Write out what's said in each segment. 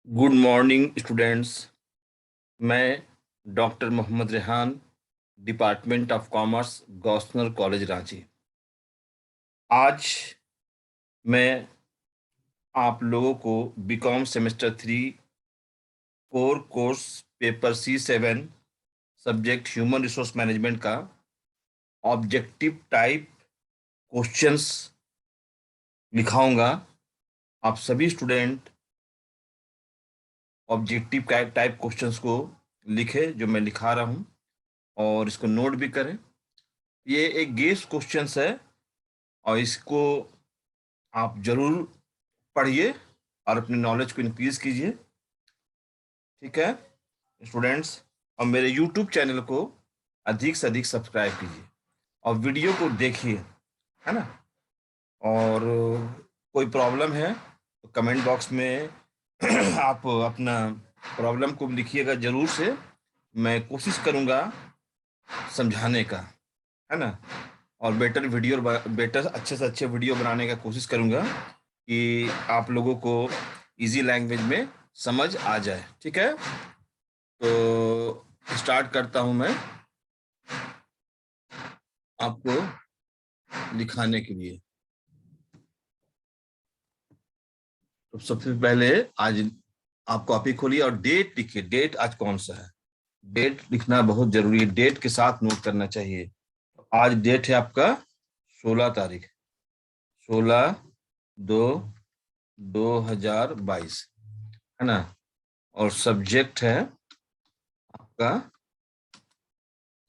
Good morning students. मैं doctor Mohammad Rehan, department of commerce, Gossner college Ranchi. आज मैं आप लोगों को BCom semester 3 core course paper C7 subject human resource management का ऑब्जेक्टिव टाइप क्वेश्चंस लिखाऊंगा। आप सभी स्टूडेंट ऑब्जेक्टिव टाइप क्वेश्चंस को लिखें जो मैं लिखा रहा हूं, और इसको नोट भी करें। ये एक गेस क्वेश्चंस है और इसको आप जरूर पढ़िए और अपने नॉलेज को इंक्रीज कीजिए। ठीक है स्टूडेंट्स, और मेरे यूट्यूब चैनल को अधिक से अधिक सब्सक्राइब कीजिए और वीडियो को देखिए, है ना। और कोई प्रॉब्लम है तो कमेंट बॉक्स में आप अपना प्रॉब्लम को लिखिएगा जरूर से। मैं कोशिश करूंगा समझाने का, है ना। और बेटर अच्छे से अच्छे वीडियो बनाने का कोशिश करूंगा कि आप लोगों को इजी लैंग्वेज में समझ आ जाए। ठीक है, तो स्टार्ट करता हूं मैं आपको दिखाने के लिए। तो सबसे पहले आज आप कॉपी खोलिए और डेट लिखिए। डेट आज कौन सा है, डेट लिखना बहुत जरूरी है, डेट के साथ नोट करना चाहिए। आज डेट है आपका 16 तारीख, 16/2/2022, है ना। और सब्जेक्ट है आपका,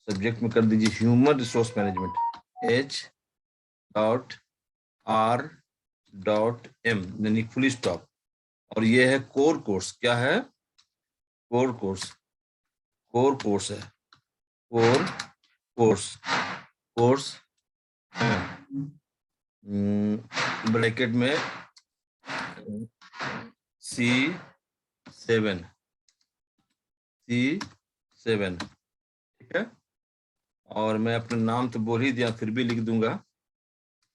सब्जेक्ट में कर दीजिए ह्यूमन रिसोर्स मैनेजमेंट, H.R.M यानी फुल स्टॉप। और ये है कोर कोर्स। क्या है? Core course. कोर कोर्स है, कोर कोर्स। कोर्स ब्रैकेट में C7, C7। ठीक है, और मैं अपना नाम तो बोल ही दिया, फिर भी लिख दूंगा।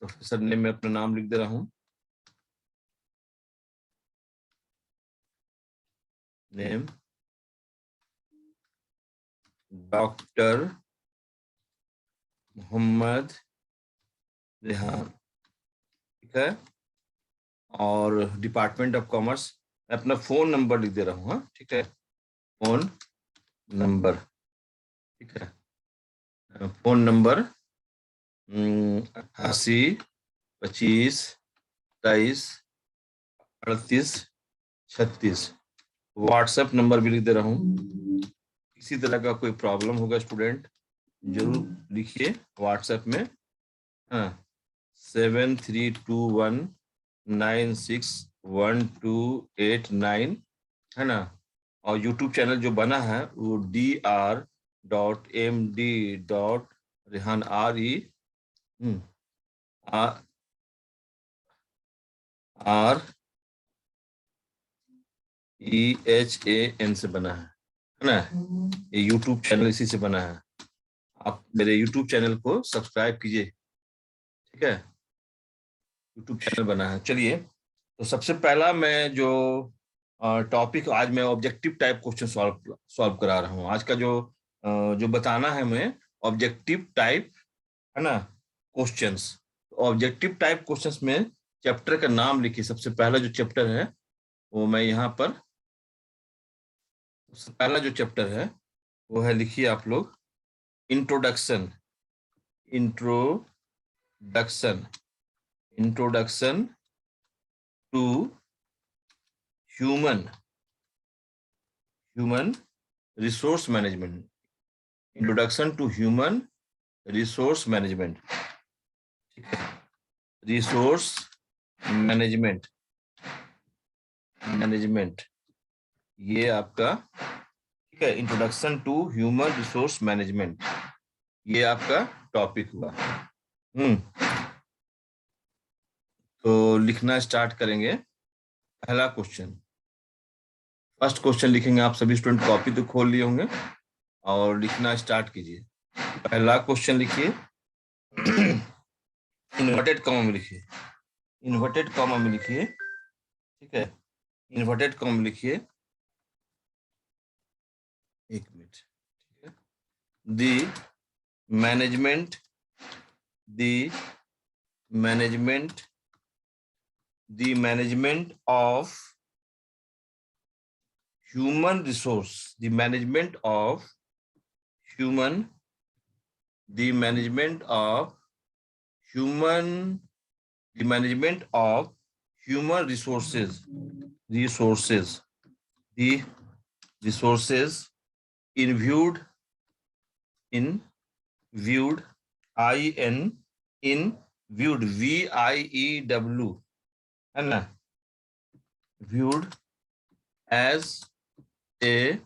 प्रोफेसर ने मैं अपना नाम लिख दे रहा हूँ। Name doctor Mohammad Rehan. ठीक है, और डिपार्टमेंट ऑफ कॉमर्स। मैं अपना फोन नंबर लिख दे रहा हूँ। हाँ ठीक है, फोन नंबर। ठीक है, फोन नंबर 88 25 38 36। व्हाट्सएप नंबर भी लिख दे रहा हूँ। किसी तरह का कोई प्रॉब्लम होगा स्टूडेंट जरूर लिखिए व्हाट्सएप में। हाँ, 7321961289, है ना। और यूट्यूब चैनल जो बना है वो dr.md. REHAN से बना है ना। ये यूट्यूब चैनल इसी से बना है। आप मेरे यूट्यूब चैनल को सब्सक्राइब कीजिए। ठीक है, यूट्यूब चैनल बना है। चलिए, तो सबसे पहला मैं जो टॉपिक आज मैं objective type question solve solve करा रहा हूँ। आज का जो बताना है मैं ऑब्जेक्टिव टाइप, है ना, क्वेश्चंस। ऑब्जेक्टिव टाइप क्वेश्चंस में चैप्टर का नाम लिखिए। सबसे पहला जो चैप्टर है वो मैं यहाँ पर, सबसे पहला जो चैप्टर है वो है, लिखिए आप लोग, introduction. Introduction, introduction to human human resource management. Introduction to human resource management. ठीक है, रिसोर्स मैनेजमेंट, मैनेजमेंट ये आपका, ठीक है, introduction to human resource management ये आपका टॉपिक हुआ। तो लिखना स्टार्ट करेंगे। पहला क्वेश्चन, फर्स्ट क्वेश्चन लिखेंगे। आप सभी स्टूडेंट कॉपी तो खोल लिए होंगे और लिखना स्टार्ट कीजिए। पहला क्वेश्चन लिखिए, इन्वर्टेड कॉमा में लिखिए, इन्वर्टेड कॉमा में लिखिए। ठीक है, इन्वर्टेड कॉम लिखिए, एक मिनट, ठीक है। The management, the management, the management of human resource, the management of human, the management of human, the management of human resources, resources, the resources in viewed, in viewed, in viewed, VIEW, है ना, viewed as a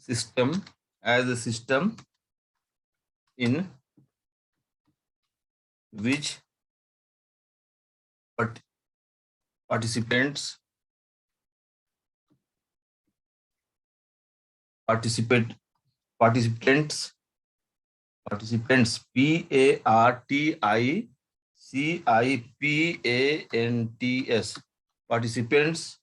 system, as a system in which participants participate participants participants PARTICIPANTS participants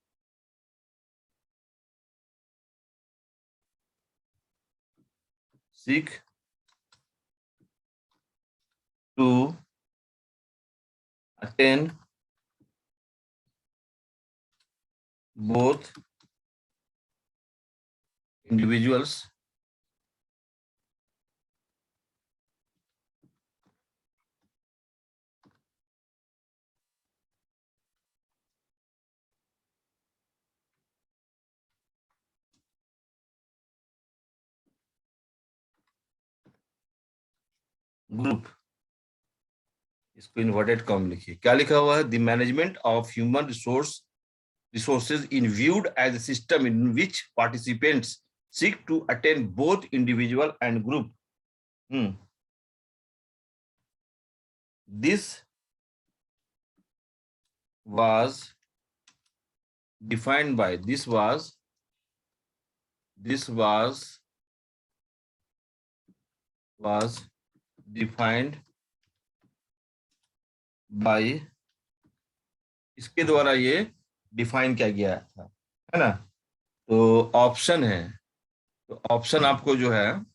seek to attain both individuals group, इसको inverted com लिखिए। क्या लिखा हुआ है? The management of human resources in viewed as a system in which participants seek to attain both individual and group. This was defined by was defined by, इसके द्वारा ये define किया गया था, है ना। तो ऑप्शन है, तो ऑप्शन आपको जो है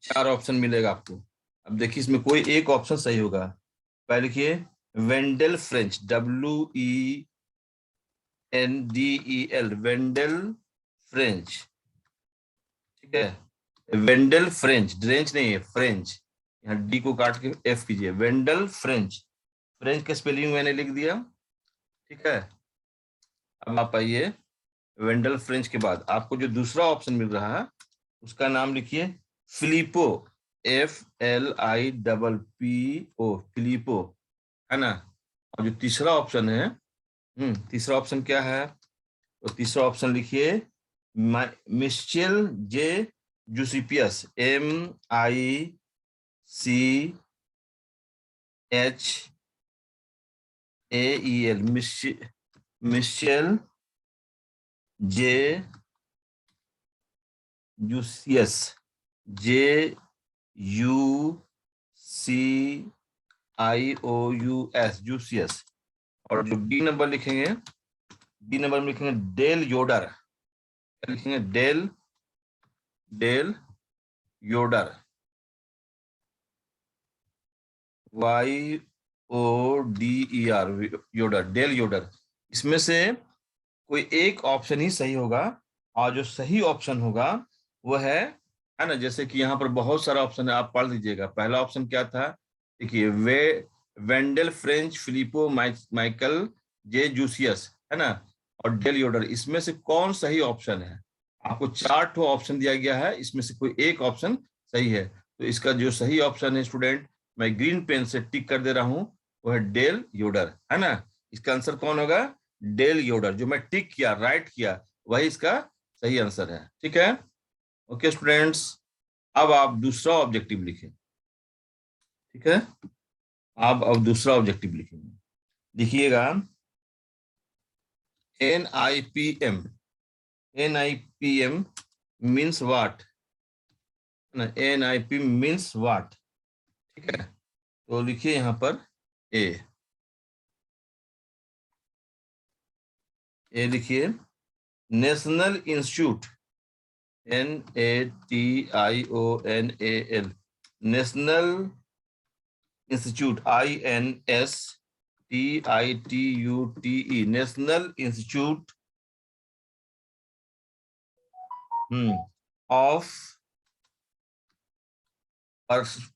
4 ऑप्शन मिलेगा आपको। अब देखिए इसमें कोई एक ऑप्शन सही होगा। पहले लिखिए वेंडल फ्रेंच, WENDEL, वेंडल फ्रेंच, ठीक है। वेंडल फ्रेंच, ड्रेंच नहीं है, फ्रेंच, यहाँ डी को काट के एफ कीजिए। वेंडल फ्रेंच, फ्रेंच का स्पेलिंग मैंने लिख दिया, ठीक है। अब आप आइए, वेंडल फ्रेंच के बाद आपको जो दूसरा ऑप्शन मिल रहा है उसका नाम लिखिए फिलिपो, FLIPPO, फिलिपो, है ना। और जो तीसरा ऑप्शन है, तीसरा ऑप्शन क्या है? तो तीसरा ऑप्शन लिखिए मिशेल जे जूसिपियस, MICHAEL, मिशेल जे जूसियस, JUCIOUS, जूसियस। और जो बी नंबर लिखेंगे, बी नंबर में लिखेंगे डेल योडर, लिखेंगे डेल योडर, YODER, योडर, डेल योडर। इसमें से कोई एक ऑप्शन ही सही होगा, और जो सही ऑप्शन होगा वो है ना, जैसे कि यहाँ पर बहुत सारा ऑप्शन है, आप पढ़ लीजिएगा। पहला ऑप्शन क्या था? देखिए वेंडल फ्रेंच फिलिपो माइकल जे जूसियस, है ना, और डेल योडर। इसमें से कौन सही ऑप्शन है? आपको 4 ठो ऑप्शन दिया गया है, इसमें से कोई एक ऑप्शन सही है। तो इसका जो सही ऑप्शन है स्टूडेंट, मैं ग्रीन पेन से टिक कर दे रहा हूं, वो है डेल योडर, है ना। इसका आंसर कौन होगा? डेल योडर। जो मैं टिक किया, राइट किया, वही इसका सही आंसर है, ठीक है। ओके स्टूडेंट्स, अब आप दूसरा ऑब्जेक्टिव लिखें, ठीक है। आप अब दूसरा ऑब्जेक्टिव लिखेंगे, लिखिएगा NIPM, NIPM means what? NIP means what? ठीक है, तो लिखिए यहाँ पर ए। ए लिखिए, national institute, NATIONAL, national institute, INSTITUTE, national institute of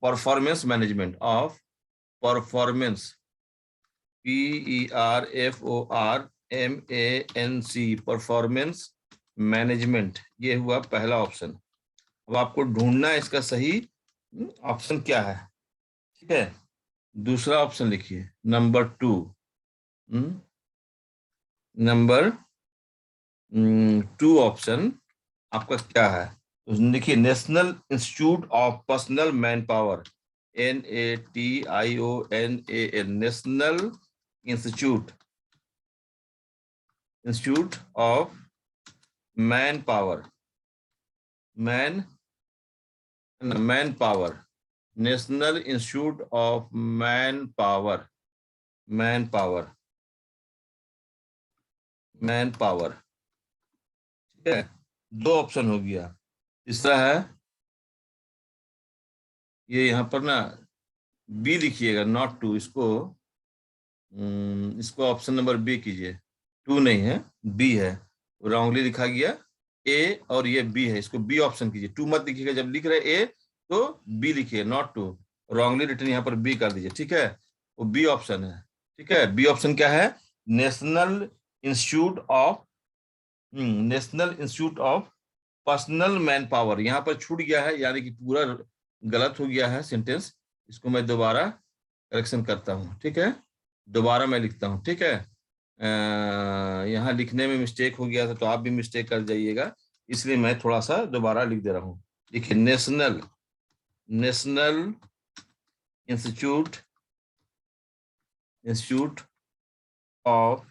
performance management, of performance, PERFORMANC, performance management. ये हुआ पहला ऑप्शन। अब आपको ढूंढना है इसका सही ऑप्शन क्या है। ठीक है, दूसरा ऑप्शन लिखिए, नंबर 2। नंबर 2 ऑप्शन आपका क्या है, तो लिखिए national institute of personnel man power, NATIONAL, national institute, institute of man power, man man power, national institute of man power, man power, man power. ठीक है, 2 ऑप्शन हो गया। तीसरा है ये, यहाँ पर ना बी लिखिएगा, नॉट 2, इसको इसको ऑप्शन नंबर बी कीजिए। 2 नहीं है, बी है, रॉन्गली लिखा गया ए, और ये बी है, इसको बी ऑप्शन कीजिए। 2 मत लिखिएगा, जब लिख रहे ए तो बी लिखिए, नॉट 2, रॉन्गली रिटर्न यहाँ पर बी कर दीजिए। ठीक है, वो बी ऑप्शन है। ठीक है, बी ऑप्शन क्या है, national institute of, national institute of personnel man power. यहाँ पर छूट गया है, यानी कि पूरा गलत हो गया है सेंटेंस। इसको मैं दोबारा करेक्शन करता हूँ। ठीक है, दोबारा मैं लिखता हूँ। ठीक है, यहाँ लिखने में मिस्टेक हो गया था, तो आप भी मिस्टेक कर जाइएगा, इसलिए मैं थोड़ा सा दोबारा लिख दे रहा हूँ। देखिए, national, national institute, institute of,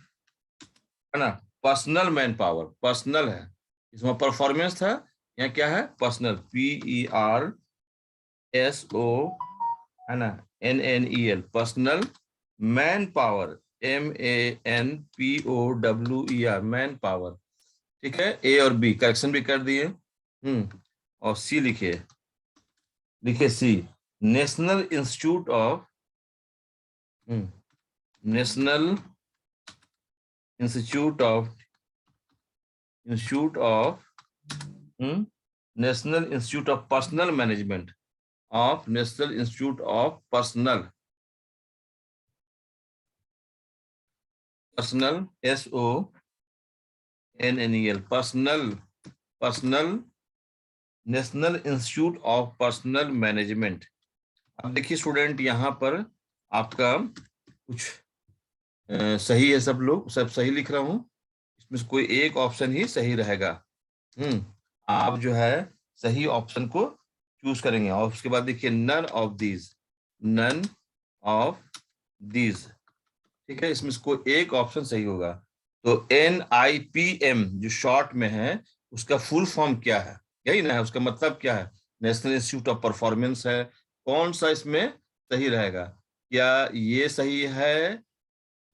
है ना, पर्सनल मैन पावर, पर्सनल है, इसमें परफॉर्मेंस था, यहाँ क्या है, पर्सनल, PERSO, है ना, NNEL, personal man power, MANPOWER, man power. ठीक है, ए और बी करेक्शन भी कर दिए। और सी लिखिए, लिखिए C, national institute of, national institute of, institute of, national institute of personnel management, of national institute of personnel, personnel, SONNEL, personnel, personnel, national institute of personnel management. अब देखिए student, यहाँ पर आपका कुछ सही है, सब लोग सब सही लिख रहा हूँ, इसमें से कोई एक ऑप्शन ही सही रहेगा। आप जो है सही ऑप्शन को चूज करेंगे, और उसके बाद देखिए none of these, none of these. ठीक है, इसमें से कोई एक ऑप्शन सही होगा। तो NIPM जो शॉर्ट में है, उसका फुल फॉर्म क्या है, यही ना है, उसका मतलब क्या है, नेशनल इंस्टीट्यूट ऑफ परफॉर्मेंस है। कौन सा इसमें सही रहेगा, क्या ये सही है,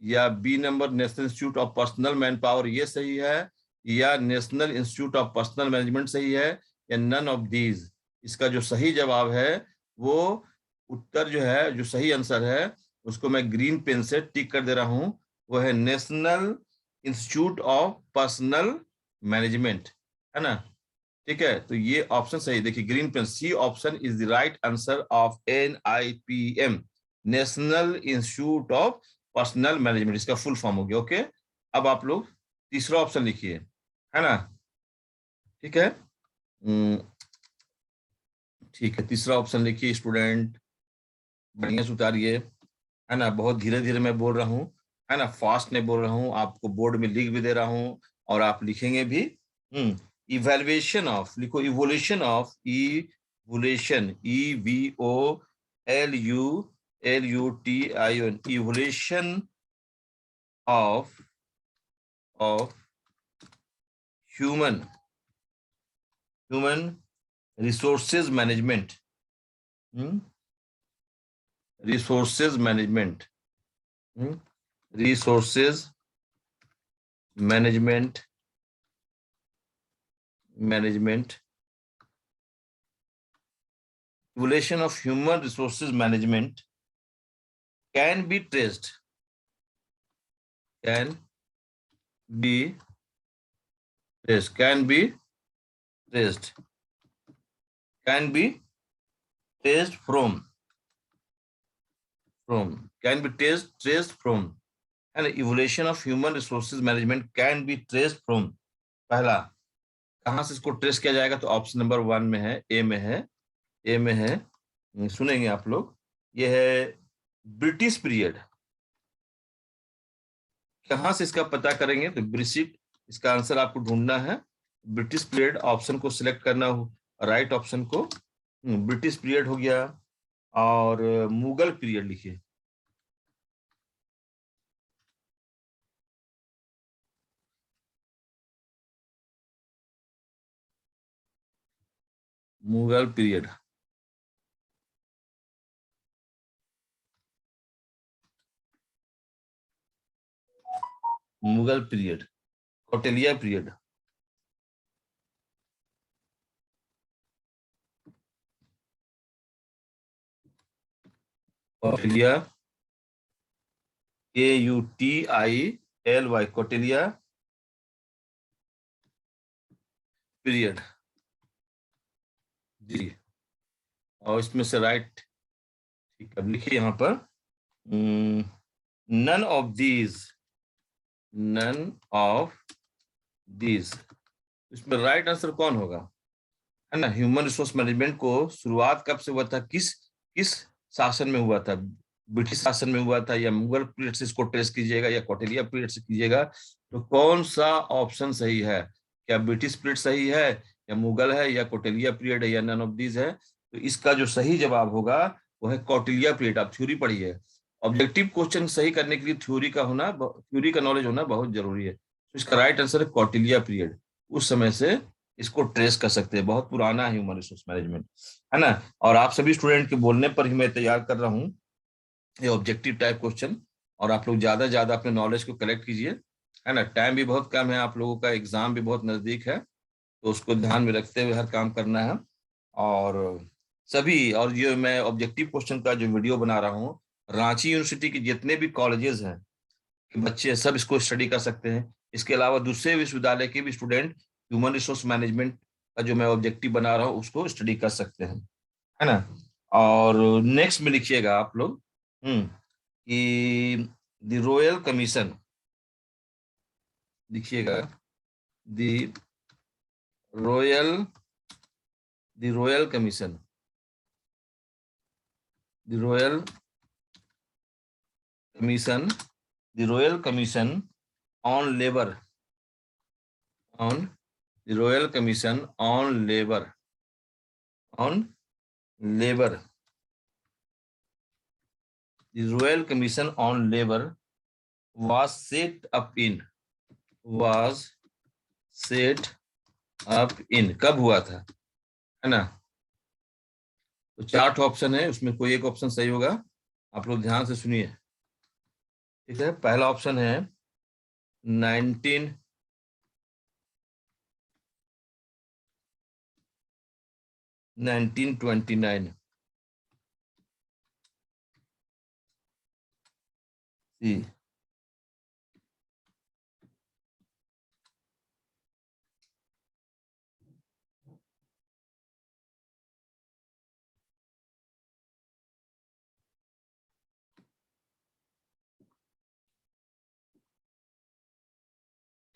या B number national institute of personnel man power ये सही है, या national institute of personnel management सही है, या नन ऑफ दीज। इसका जो सही जवाब है, वो उत्तर जो है, जो सही आंसर है, उसको मैं ग्रीन पेन से टिक कर दे रहा हूं, वो है national institute of personnel management, है ना। ठीक है, तो ये ऑप्शन सही, देखिए green pen, C option is the right answer of NIPM, national institute of personnel management, इसका फुल फॉर्म हो गया। ओके, अब आप लोग तीसरा ऑप्शन लिखिए, है ना। ठीक है, ठीक है, तीसरा ऑप्शन लिखिए स्टूडेंट, बढ़िया से उतारिए, है ना, बहुत धीरे धीरे मैं बोल रहा हूँ, है ना, फास्ट नहीं बोल रहा हूँ, आपको बोर्ड में लिख भी दे रहा हूँ, और आप लिखेंगे भी। इवेल्युएशन ऑफ, लिखो evolution of, evolution, EVOLUTION, evolution of human, human resources management, resources management, resources management, evaluation of human resources management can be traced, can be traced, can be traced, can be traced from can be traced from, and evaluation of human resources management can be traced from, पहला कहां से इसको trace किया जाएगा, तो option number 1 में है, ए में है, ए में है, सुनेंगे आप लोग, ये है ब्रिटिश पीरियड। कहां से इसका पता करेंगे, तो ब्रिटिश, इसका आंसर आपको ढूंढना है, ब्रिटिश पीरियड ऑप्शन को सिलेक्ट करना हो, राइट ऑप्शन को, ब्रिटिश पीरियड हो गया, और मुगल पीरियड लिखिए, Mughal period, Mughal period, Kautilya period, Kautilya, KUTILY, Kautilya period जी। और इसमें से राइट, ठीक, अब लिखिए यहाँ पर, none of these, none of these, इसमें राइट आंसर कौन होगा, है ना। ह्यूमन रिसोर्स मैनेजमेंट को शुरुआत कब से हुआ था, किस किस शासन में हुआ था, ब्रिटिश शासन में हुआ था, या मुगल पीरियड से इसको ट्रेस कीजिएगा, या कौटिल्य पीरियड से कीजिएगा, तो कौन सा ऑप्शन सही है, क्या ब्रिटिश पीरियड सही है, या मुगल है, या कौटिल्य पीरियड है, या नन ऑफ दीज है, तो इसका जो सही जवाब होगा वो है कौटिल्य पीरियड। आप थ्योरी पढ़िए, ऑब्जेक्टिव क्वेश्चन सही करने के लिए थ्योरी का होना, थ्योरी का नॉलेज होना बहुत जरूरी है, तो इसका राइट आंसर है कौटिल्य पीरियड, उस समय से इसको ट्रेस कर सकते हैं, बहुत पुराना है ह्यूमन रिसोर्स मैनेजमेंट, है ना। और आप सभी स्टूडेंट के बोलने पर ही मैं तैयार कर रहा हूँ ये ऑब्जेक्टिव टाइप क्वेश्चन, और आप लोग ज्यादा से ज्यादा अपने नॉलेज को कलेक्ट कीजिए, है ना। टाइम भी बहुत कम है, आप लोगों का एग्जाम भी बहुत नजदीक है, तो उसको ध्यान में रखते हुए हर काम करना है। और सभी, और ये मैं ऑब्जेक्टिव क्वेश्चन का जो वीडियो बना रहा हूँ, रांची यूनिवर्सिटी के जितने भी कॉलेजेस हैं कि बच्चे सब इसको स्टडी कर सकते हैं, इसके अलावा दूसरे विश्वविद्यालय के भी स्टूडेंट ह्यूमन रिसोर्स मैनेजमेंट का जो मैं ऑब्जेक्टिव बना रहा हूँ उसको स्टडी कर सकते हैं, है ना। और नेक्स्ट में लिखिएगा आप लोग, कि द रॉयल कमीशन, लिखिएगा, the royal, the royal commission, the royal commission, the royal commission on labour, on the royal commission on labour, on labour, the Royal Commission on Labor was set up in, was set up in, कब हुआ था, है ना। तो 4 option है, उसमें कोई एक ऑप्शन सही होगा, आप लोग ध्यान से सुनिए, ठीक है। पहला ऑप्शन है 19 1929 सी,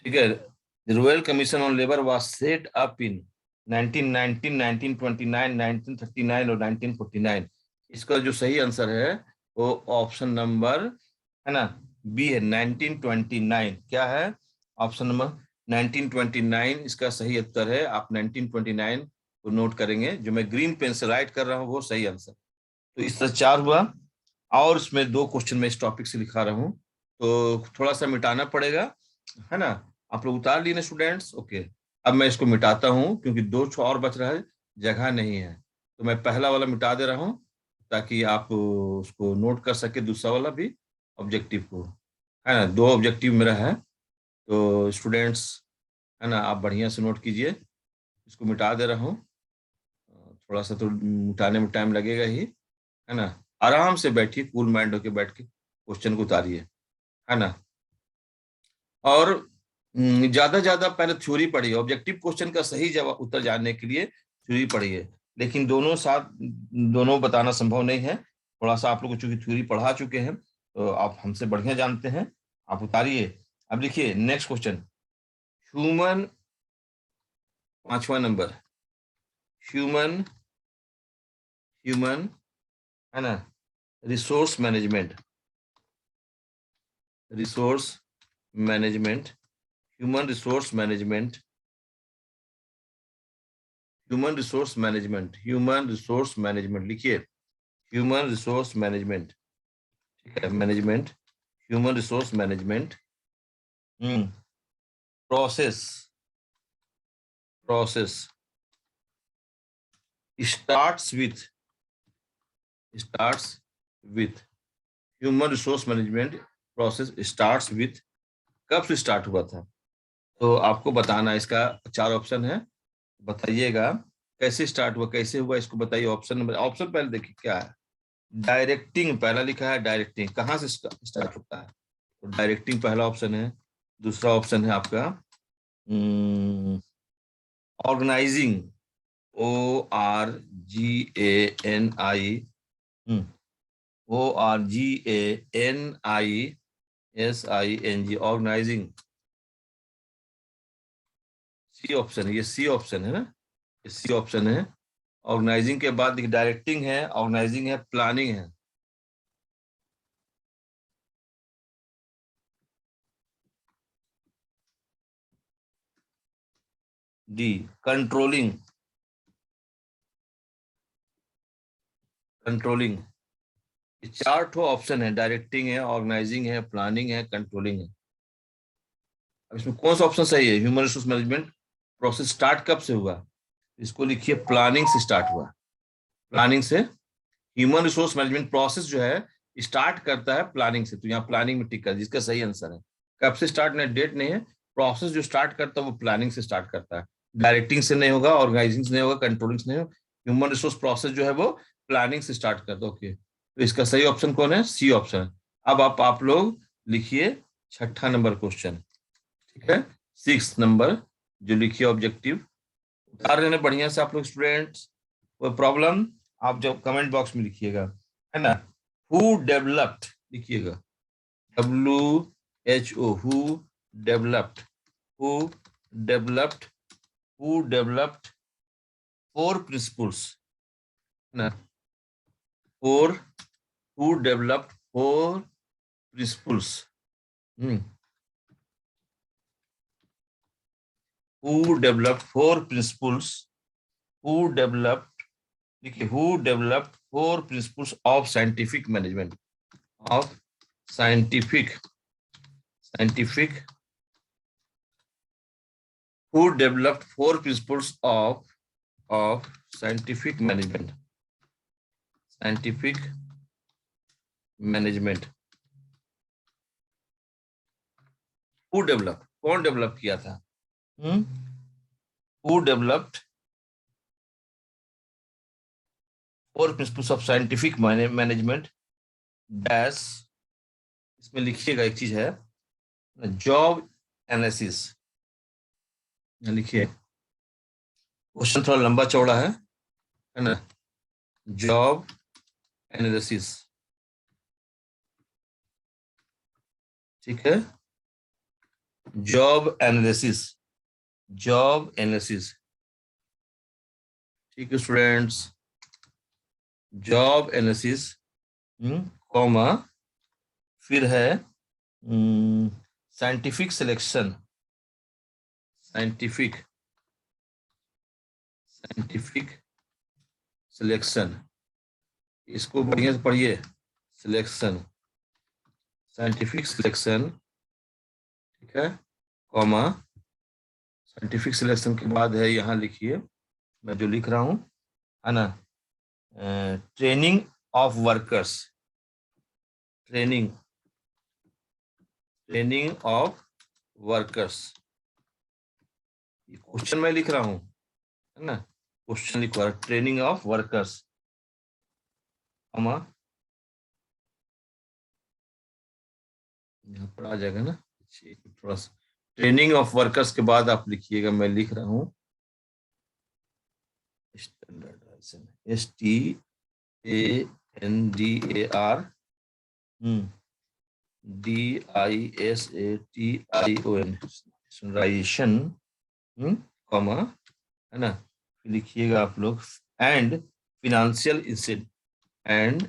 ठीक है। Royal commission on labour was set up in 1919, 1929, 1939 और 1949। इसका जो सही आंसर है वो ऑप्शन नंबर, है ना, बी है, 1929। क्या है ऑप्शन नंबर 1929, इसका सही उत्तर है। आप 1929 को नोट करेंगे, जो मैं ग्रीन पेन से राइट कर रहा हूँ वो सही आंसर। तो इस तरह 4 हुआ, और इसमें 2 क्वेश्चन मैं इस टॉपिक से लिखा रहा हूँ, तो थोड़ा सा मिटाना पड़ेगा, है ना। आप लोग उतार लिए ना स्टूडेंट्स, ओके। अब मैं इसको मिटाता हूँ क्योंकि 2 और बच रहा है, जगह नहीं है, तो मैं पहला वाला मिटा दे रहा हूँ, ताकि आप उसको नोट कर सके, दूसरा वाला भी ऑब्जेक्टिव को, है ना। दो ऑब्जेक्टिव मेरा है, तो स्टूडेंट्स, है ना, आप बढ़िया से नोट कीजिए। इसको मिटा दे रहा हूँ, थोड़ा सा तो मिटाने में टाइम लगेगा ही, है ना। आराम से बैठिए, कूल माइंड होके बैठ के क्वेश्चन को उतारिए, है ना। और ज्यादा पहले थ्योरी पढ़िए, ऑब्जेक्टिव क्वेश्चन का सही जवाब उत्तर जानने के लिए थ्योरी पढ़िए। लेकिन दोनों साथ दोनों बताना संभव नहीं है। थोड़ा सा आप लोग चूंकि थ्योरी पढ़ा चुके हैं, तो आप हमसे बढ़िया जानते हैं। आप उतारिए। अब लिखिए नेक्स्ट क्वेश्चन। ह्यूमन, 5वां नंबर, ह्यूमन ह्यूमन, है ना, resource management, resource management, human resource management, human resource management, human resource management, लिखिए ह्यूमन रिसोर्स मैनेजमेंट। ठीक है, management, human resource management. Process, process starts with, starts with, human resource management process starts with, कब से start हुआ था? तो आपको बताना है। इसका 4 ऑप्शन है, बताइएगा कैसे स्टार्ट हुआ, कैसे हुआ, इसको बताइए। ऑप्शन नंबर, ऑप्शन पहले देखिए क्या है। डायरेक्टिंग पहला लिखा है, डायरेक्टिंग कहाँ से स्टार्ट होता है? तो डायरेक्टिंग पहला ऑप्शन है। दूसरा ऑप्शन है आपका organising, ORGANI, ORGANISING, organising. C option है, ये सी ऑप्शन है ना, ये सी ऑप्शन है। ऑर्गेनाइजिंग के बाद देखिए डायरेक्टिंग है, ऑर्गेनाइजिंग है, प्लानिंग है। D, controlling, controlling. ये 4 ऑप्शन है, डायरेक्टिंग है, ऑर्गेनाइजिंग है, प्लानिंग है, कंट्रोलिंग है। अब इसमें कौन सा ऑप्शन सही है? Human resource management process start कब से हुआ? इसको लिखिए प्लानिंग से स्टार्ट हुआ, प्लानिंग से। ह्यूमन रिसोर्स मैनेजमेंट प्रोसेस जो है स्टार्ट करता है प्लानिंग से, तो यहाँ प्लानिंग में टिक कर, जिसका सही आंसर है। कब से स्टार्ट, नहीं डेट नहीं है, प्रोसेस जो स्टार्ट करता है वो प्लानिंग से स्टार्ट करता है। डायरेक्टिंग से नहीं होगा, ऑर्गेनाइजिंग से नहीं होगा, कंट्रोलिंग से नहीं होगा। ह्यूमन रिसोर्स प्रोसेस जो है वो प्लानिंग से स्टार्ट करता है। ओके, तो इसका सही ऑप्शन कौन है? C option. अब आप लोग लिखिए 6ठा नंबर क्वेश्चन। ठीक है, 6 नंबर जो लिखिए ऑब्जेक्टिव, उतार लेना बढ़िया से आप लोग स्टूडेंट्स। कोई प्रॉब्लम आप जब कमेंट बॉक्स में लिखिएगा, है ना। हु डेवलप्ड, लिखिएगा WHO, who developed, who developed, who developed 4 principles, है ना। Four, who developed 4 principles. Who developed 4 principles, who developed, देखिए who developed 4 principles of scientific management, of scientific, scientific, who developed 4 principles of scientific management, scientific management। who developed, कौन develop किया था? who developed 4 principles of scientific management dash, इसमें लिखिएगा एक चीज है, job analysis. लिखिए, क्वेश्चन थोड़ा लंबा चौड़ा है ना। जॉब एनालिसिस, ठीक है, जॉब एनालिसिस, जॉब एनालिसिस। ठीक है स्टूडेंट्स, जॉब एनालिसिस, कॉमा, फिर है scientific selection, scientific, scientific selection. इसको बढ़िया से पढ़िए, सिलेक्शन, साइंटिफिक सिलेक्शन, ठीक है, कॉमा, साइंटिफिक सिलेक्शन के बाद है, यहाँ लिखिए मैं जो लिख रहा हूँ, है ना, training of workers, training of workers, ये क्वेश्चन मैं लिख रहा हूं, है ना, क्वेश्चन लिख रहा, ट्रेनिंग ऑफ वर्कर्स, यहाँ पर आ जाएगा ना, थोड़ा सा ट्रेनिंग ऑफ वर्कर्स के बाद आप लिखिएगा, मैं लिख रहा हूँ standardisation, STANDAR DISATION, standardisation, comma, है ना, फिर लिखिएगा आप लोग and financial incentive, and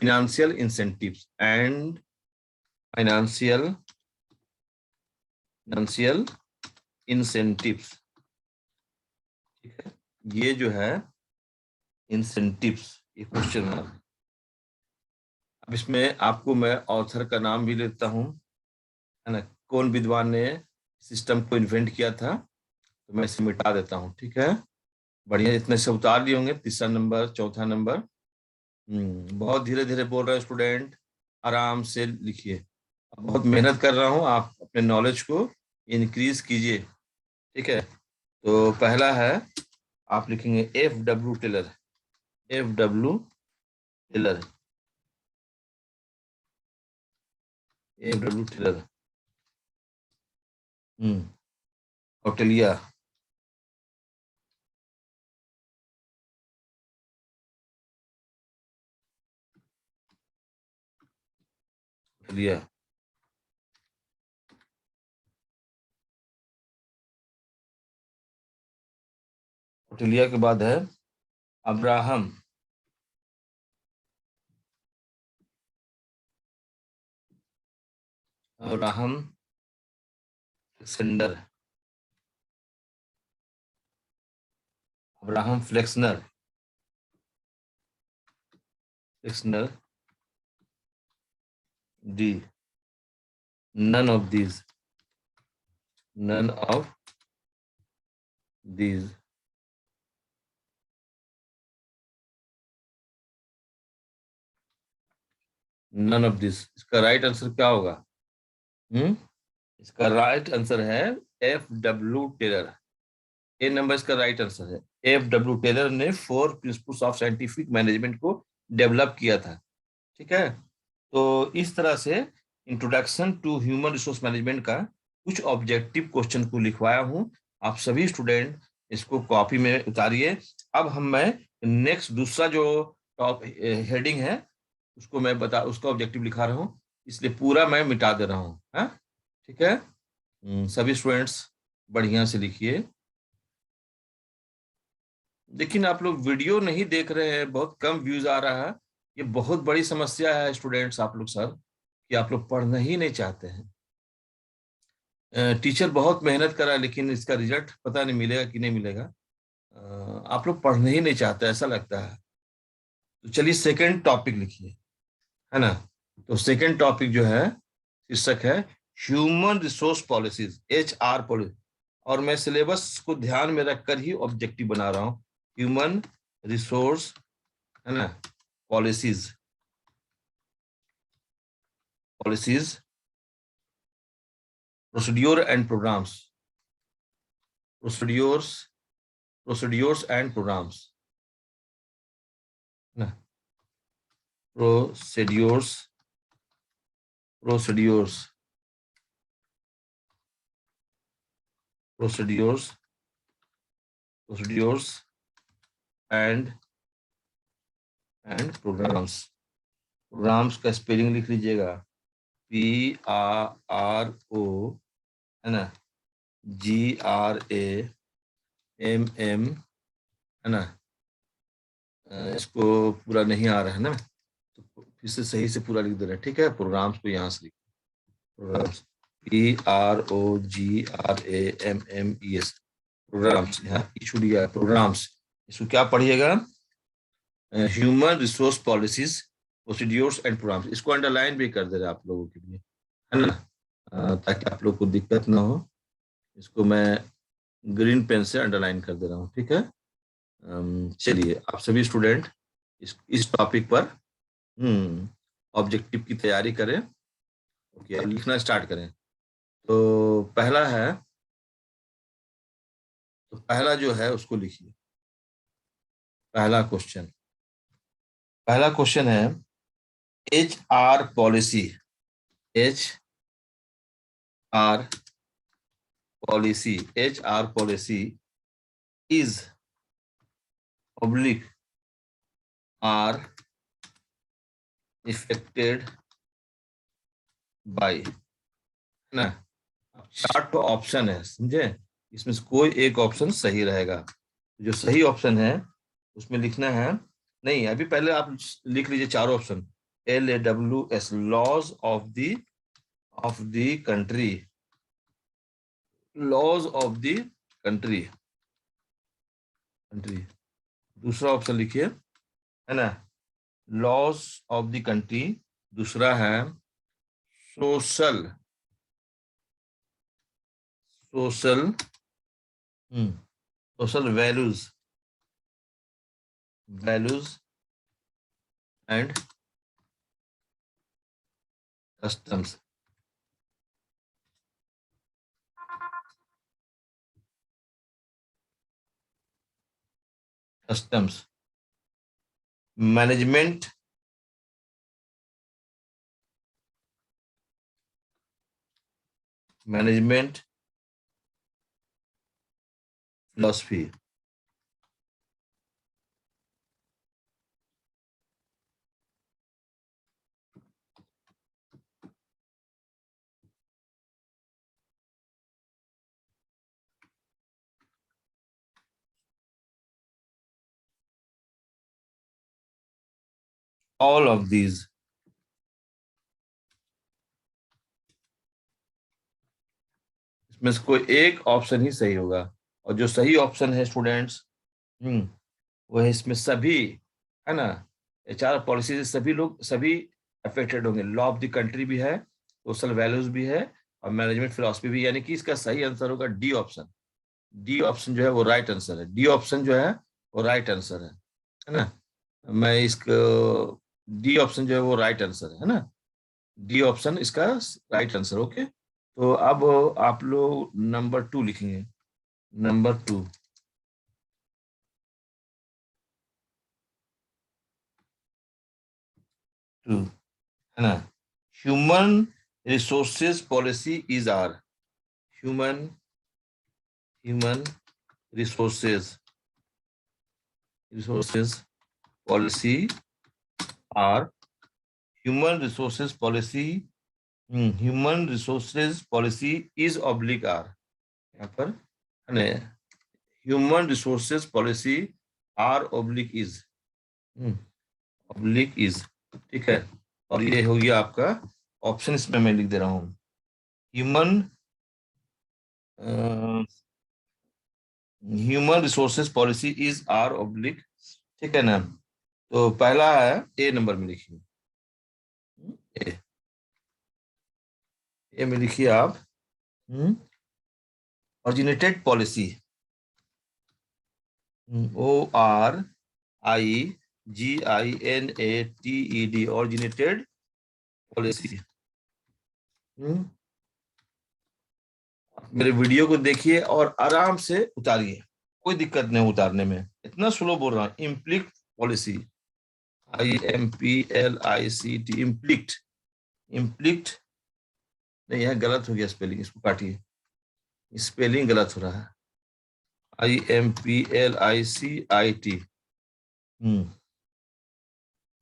financial incentives, and financial incentives, ठीक है, ये जो है इंसेंटिव्स, ये क्वेश्चन मार्क। अब इसमें आपको मैं ऑथर का नाम भी लेता हूँ, है ना, कौन विद्वान ने सिस्टम को इन्वेंट किया था, तो मैं इसे मिटा देता हूँ, ठीक है, बढ़िया, इतने से उतार लिए होंगे, तीसरा नंबर, चौथा नंबर, बहुत धीरे धीरे बोल रहे हैं स्टूडेंट, आराम से लिखिए, बहुत मेहनत कर रहा हूँ, आप अपने नॉलेज को इंक्रीज कीजिए, ठीक है। तो पहला है, आप लिखेंगे FW Taylor, FW Taylor, FW Taylor, Kautilya, Kautilya, Kautilya के बाद है Abraham, Abraham Flexner, Abraham Flexner, Flexner D, none of these, none of these, none of this, इसका राइट आंसर क्या होगा? इसका राइट आंसर है FW टेलर, ए नंबर इसका राइट आंसर है। FW टेलर ने 4 प्रिंसिपल्स ऑफ साइंटिफिक मैनेजमेंट को develop किया था, ठीक है। तो इस तरह से introduction to human resource management का कुछ ऑब्जेक्टिव क्वेश्चन को लिखवाया हूं, आप सभी स्टूडेंट इसको कॉपी में उतारिए। अब मैं नेक्स्ट दूसरा जो टॉप हेडिंग है उसको मैं उसका ऑब्जेक्टिव लिखा रहा हूँ, इसलिए पूरा मैं मिटा दे रहा हूँ, हाँ, ठीक है। सभी स्टूडेंट्स बढ़िया से लिखिए। लेकिन आप लोग वीडियो नहीं देख रहे हैं, बहुत कम व्यूज आ रहा है, ये बहुत बड़ी समस्या है स्टूडेंट्स, आप लोग सर, कि आप लोग पढ़ना ही नहीं चाहते हैं। टीचर बहुत मेहनत करा, लेकिन इसका रिजल्ट पता नहीं मिलेगा कि नहीं मिलेगा। आप लोग पढ़ना ही नहीं चाहते, ऐसा लगता है। तो चलिए सेकंड टॉपिक लिखिए, है ना। तो सेकंड टॉपिक जो है, शीर्षक है human resource policies, HR policy, और मैं सिलेबस को ध्यान में रखकर ही ऑब्जेक्टिव बना रहा हूँ। ह्यूमन रिसोर्स, है ना, policies, procedure and programs, procedures and programs, ना, procedures procedures procedures procedures and programs. Programs का स्पेलिंग लिख लीजिएगा, PRO, है ना, GRAMM, है ना। इसको पूरा नहीं आ रहा है ना, तो फिर से सही से पूरा लिख दे रहा है, ठीक है। प्रोग्राम्स को यहाँ से लिख, प्रोग्राम्स, PROGRAMMES, प्रोग्राम्स, यहाँ छूट गया प्रोग्राम्स। इसको क्या पढ़िएगा? Human resource policies, procedures and programmes. इसको अंडरलाइन भी कर दे रहे आप लोगों के लिए, है ना, ताकि आप लोग को दिक्कत ना हो। इसको मैं ग्रीन पेन से अंडरलाइन कर दे रहा हूँ, ठीक है। चलिए आप सभी स्टूडेंट इस टॉपिक पर ऑब्जेक्टिव की तैयारी करें। ओके, अब लिखना स्टार्ट करें। तो पहला है, तो पहला जो है उसको लिखिए। पहला क्वेश्चन है, HR policy, H R policy is oblique are effected by, है ना। चार तो ऑप्शन है, समझे, इसमें से कोई एक ऑप्शन सही रहेगा। जो सही ऑप्शन है उसमें लिखना है, नहीं अभी पहले आप लिख लीजिए चारों option. LAWS, laws of the country, laws of the country country. दूसरा ऑप्शन लिखिए, है ना, लॉज ऑफ द कंट्री। दूसरा है social social social values and customs. Customs, management management philosophy. All of these, इसमें से कोई एक ऑप्शन ही सही होगा। और जो सही ऑप्शन है स्टूडेंट्स, वो है इसमें सभी, है ना। HR पॉलिसी से सभी लोग, सभी अफेक्टेड होंगे। लॉ ऑफ द कंट्री भी है, सोशल वैल्यूज भी है, और मैनेजमेंट फिलोसफी भी। यानी कि इसका सही आंसर होगा डी ऑप्शन। डी ऑप्शन जो है वो राइट आंसर है। डी ऑप्शन जो है वो राइट आंसर है ना। मैं इसको, डी ऑप्शन जो है वो राइट आंसर है ना। डी ऑप्शन इसका राइट आंसर। ओके, तो अब आप लोग नंबर 2 लिखेंगे। नंबर 2, है ना, human resources policy is are, human human resources resources policy are, human resources policy is oblique are, यहाँ पर, है ना, human resources policy are oblique is, oblique is, ठीक है। और ये हो गया आपका ऑप्शन, इसमें मैं लिख दे रहा हूँ, human human resources policy is are oblique, ठीक है ना। तो पहला है, ए नंबर में लिखिए। ए, ए में लिखिए आप, originated policy, ORIGINATED, originated policy. मेरे वीडियो को देखिए और आराम से उतारिए, कोई दिक्कत नहीं उतारने में, इतना स्लो बोल रहा हूँ। इम्प्लिक्ट पॉलिसी, IMPLICT, इम्प्लिक्ट, इम्प्लिक्ट नहीं, यह गलत हो गया स्पेलिंग, इसको काटिए, स्पेलिंग गलत हो रहा है। IMPLICIT,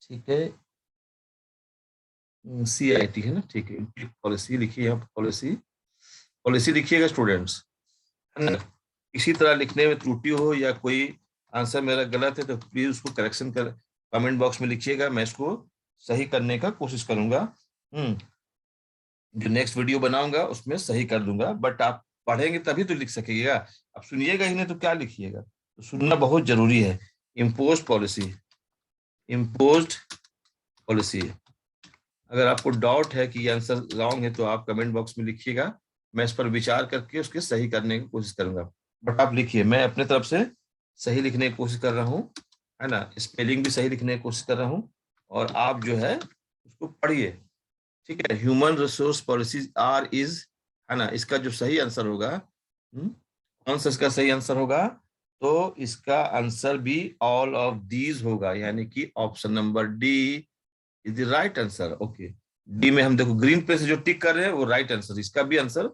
ठीक है, CIT है ना, ठीक है। इम्प्लिक्ट पॉलिसी लिखिए, यहाँ पॉलिसी पॉलिसी लिखिएगा स्टूडेंट्स, है ना। इसी तरह लिखने में त्रुटि हो या कोई आंसर मेरा गलत है तो प्लीज उसको करेक्शन कर कमेंट बॉक्स में लिखिएगा, मैं इसको सही करने का कोशिश करूंगा। जो नेक्स्ट वीडियो बनाऊंगा उसमें सही कर दूंगा, बट आप पढ़ेंगे तभी तो लिख सकेगा। आप सुनिएगा ही नहीं तो क्या लिखिएगा, तो सुनना बहुत जरूरी है। Impose policy, impose policy. अगर आपको डाउट है कि ये आंसर रॉन्ग है तो आप कमेंट बॉक्स में लिखिएगा, मैं इस पर विचार करके उसके सही करने की कोशिश करूंगा। बट आप लिखिए, मैं अपने तरफ से सही लिखने की कोशिश कर रहा हूँ। है ना, स्पेलिंग भी सही लिखने की कोशिश कर रहा हूँ, और आप जो है उसको पढ़िए, ठीक है। Human resource policies are is, है ना, इसका जो सही आंसर होगा, कौन सा इसका सही आंसर होगा, तो इसका आंसर भी ऑल ऑफ दीज होगा, यानी कि option number D is the right answer. Okay, D में हम देखो ग्रीन पे से जो टिक कर रहे हैं वो राइट आंसर, इसका भी आंसर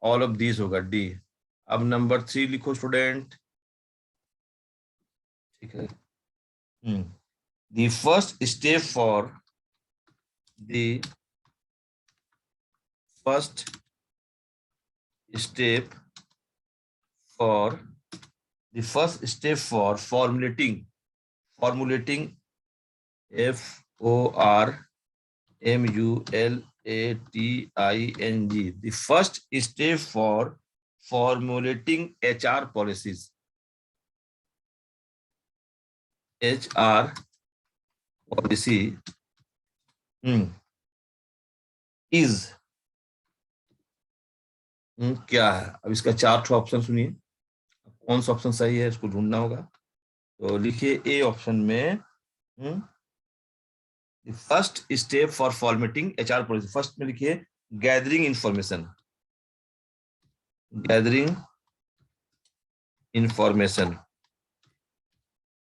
ऑल ऑफ दीज होगा, डी। अब नंबर 3 लिखो स्टूडेंट, ठीक है। The first step for the first step for the first step for formulating formulating, the first step for formulating HR policies, HR policy is, क्या है। अब इसका 4 option सुनिए, कौन सा ऑप्शन सही है इसको ढूंढना होगा। तो लिखिए ए ऑप्शन में, first step for formatting HR policy, first में लिखिए gathering information, gathering information,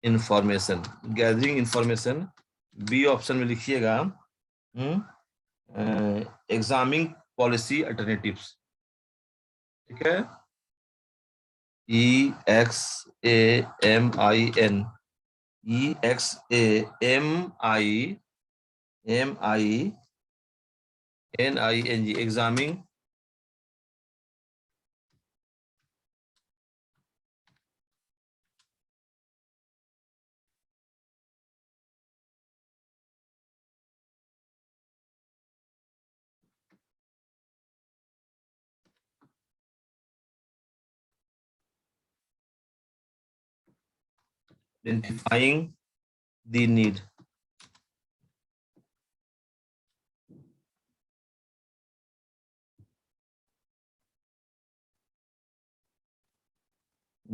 information, gathering information. B option में लिखिएगा एग्जामिंग पॉलिसी अल्टरनेटिव्स, ठीक है। EXAMIN, EXAMINING, examining identifying the need,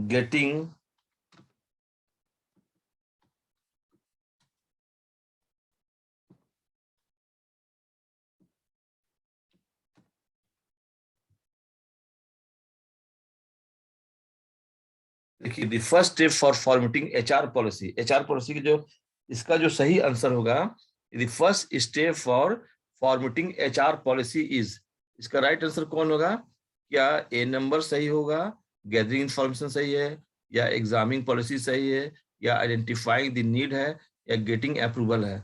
getting देखिए the first step for formatting HR policy की जो इसका जो सही आंसर होगा, the first step for formatting HR policy is, इसका राइट आंसर कौन होगा। क्या ए नंबर सही होगा, गैदरिंग इंफॉर्मेशन सही है, या एग्जामिंग पॉलिसी सही है, या आइडेंटिफाइंग द नीड है, या गेटिंग अप्रूवल है।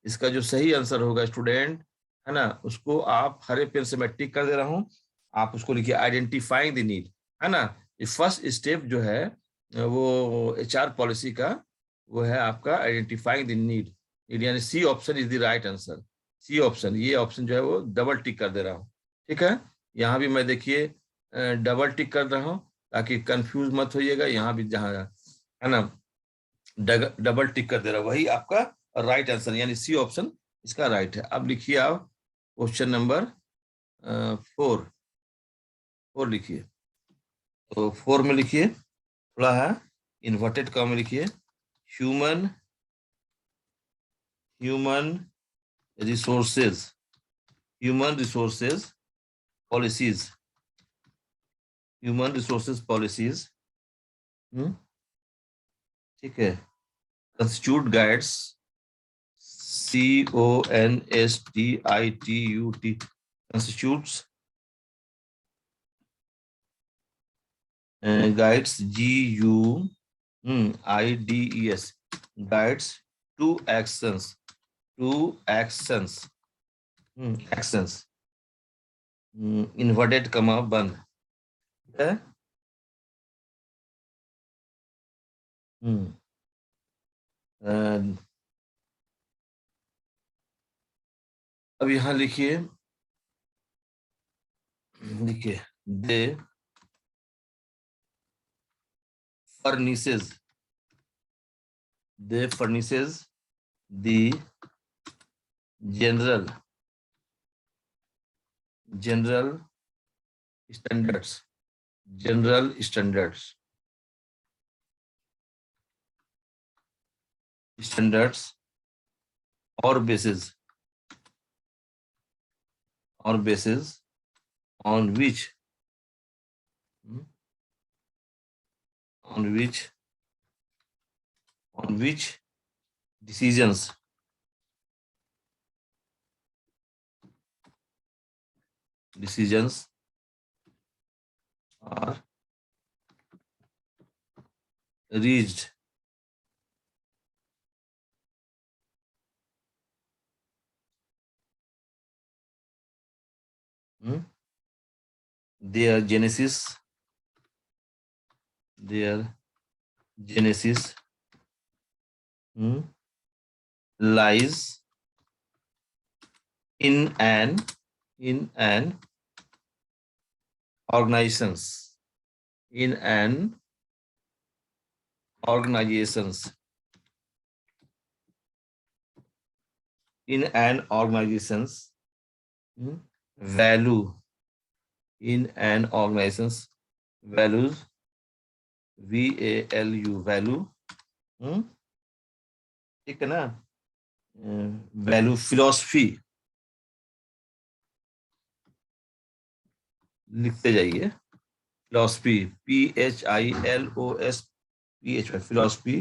इसका जो सही आंसर होगा स्टूडेंट, है ना, उसको आप हरे पेन से मैं टिक कर दे रहा हूँ, आप उसको लिखिए आइडेंटिफाइंग द नीड, है ना। फर्स्ट स्टेप जो है वो HR पॉलिसी का, वो है आपका आइडेंटिफाइंग द नीड, यानी C option is the right answer. C option, ये ऑप्शन जो है वो डबल टिक कर दे रहा हूँ, ठीक है। यहाँ भी मैं देखिए डबल टिक कर रहा हूँ ताकि कंफ्यूज मत होइएगा, यहाँ भी जहाँ है ना डबल टिक कर दे रहा हूँ, वही आपका राइट आंसर, यानी सी ऑप्शन इसका राइट है। अब लिखिए आप क्वेश्चन नंबर 4, 4 लिखिए। तो 4 में लिखिए, थोड़ा है इन्वर्टेड कॉमा में लिखिए, human human resources, human resources policies, human resources policies, ठीक है। Constitute guides, CONSTITUT, constitutes guides, GUIDES, guides to actions, to actions, actions, inverted comma बंद है। अब यहाँ लिखिए, लिखिए दे furnishes, they furnishes the general standards, general standards, standards और basis on which on which on which decisions are reached their genesis lies in an organizations in an organizations value in an organization's values value ठीक है ना value philosophy लिखते जाइए philosophy PHILOSPHY philosophy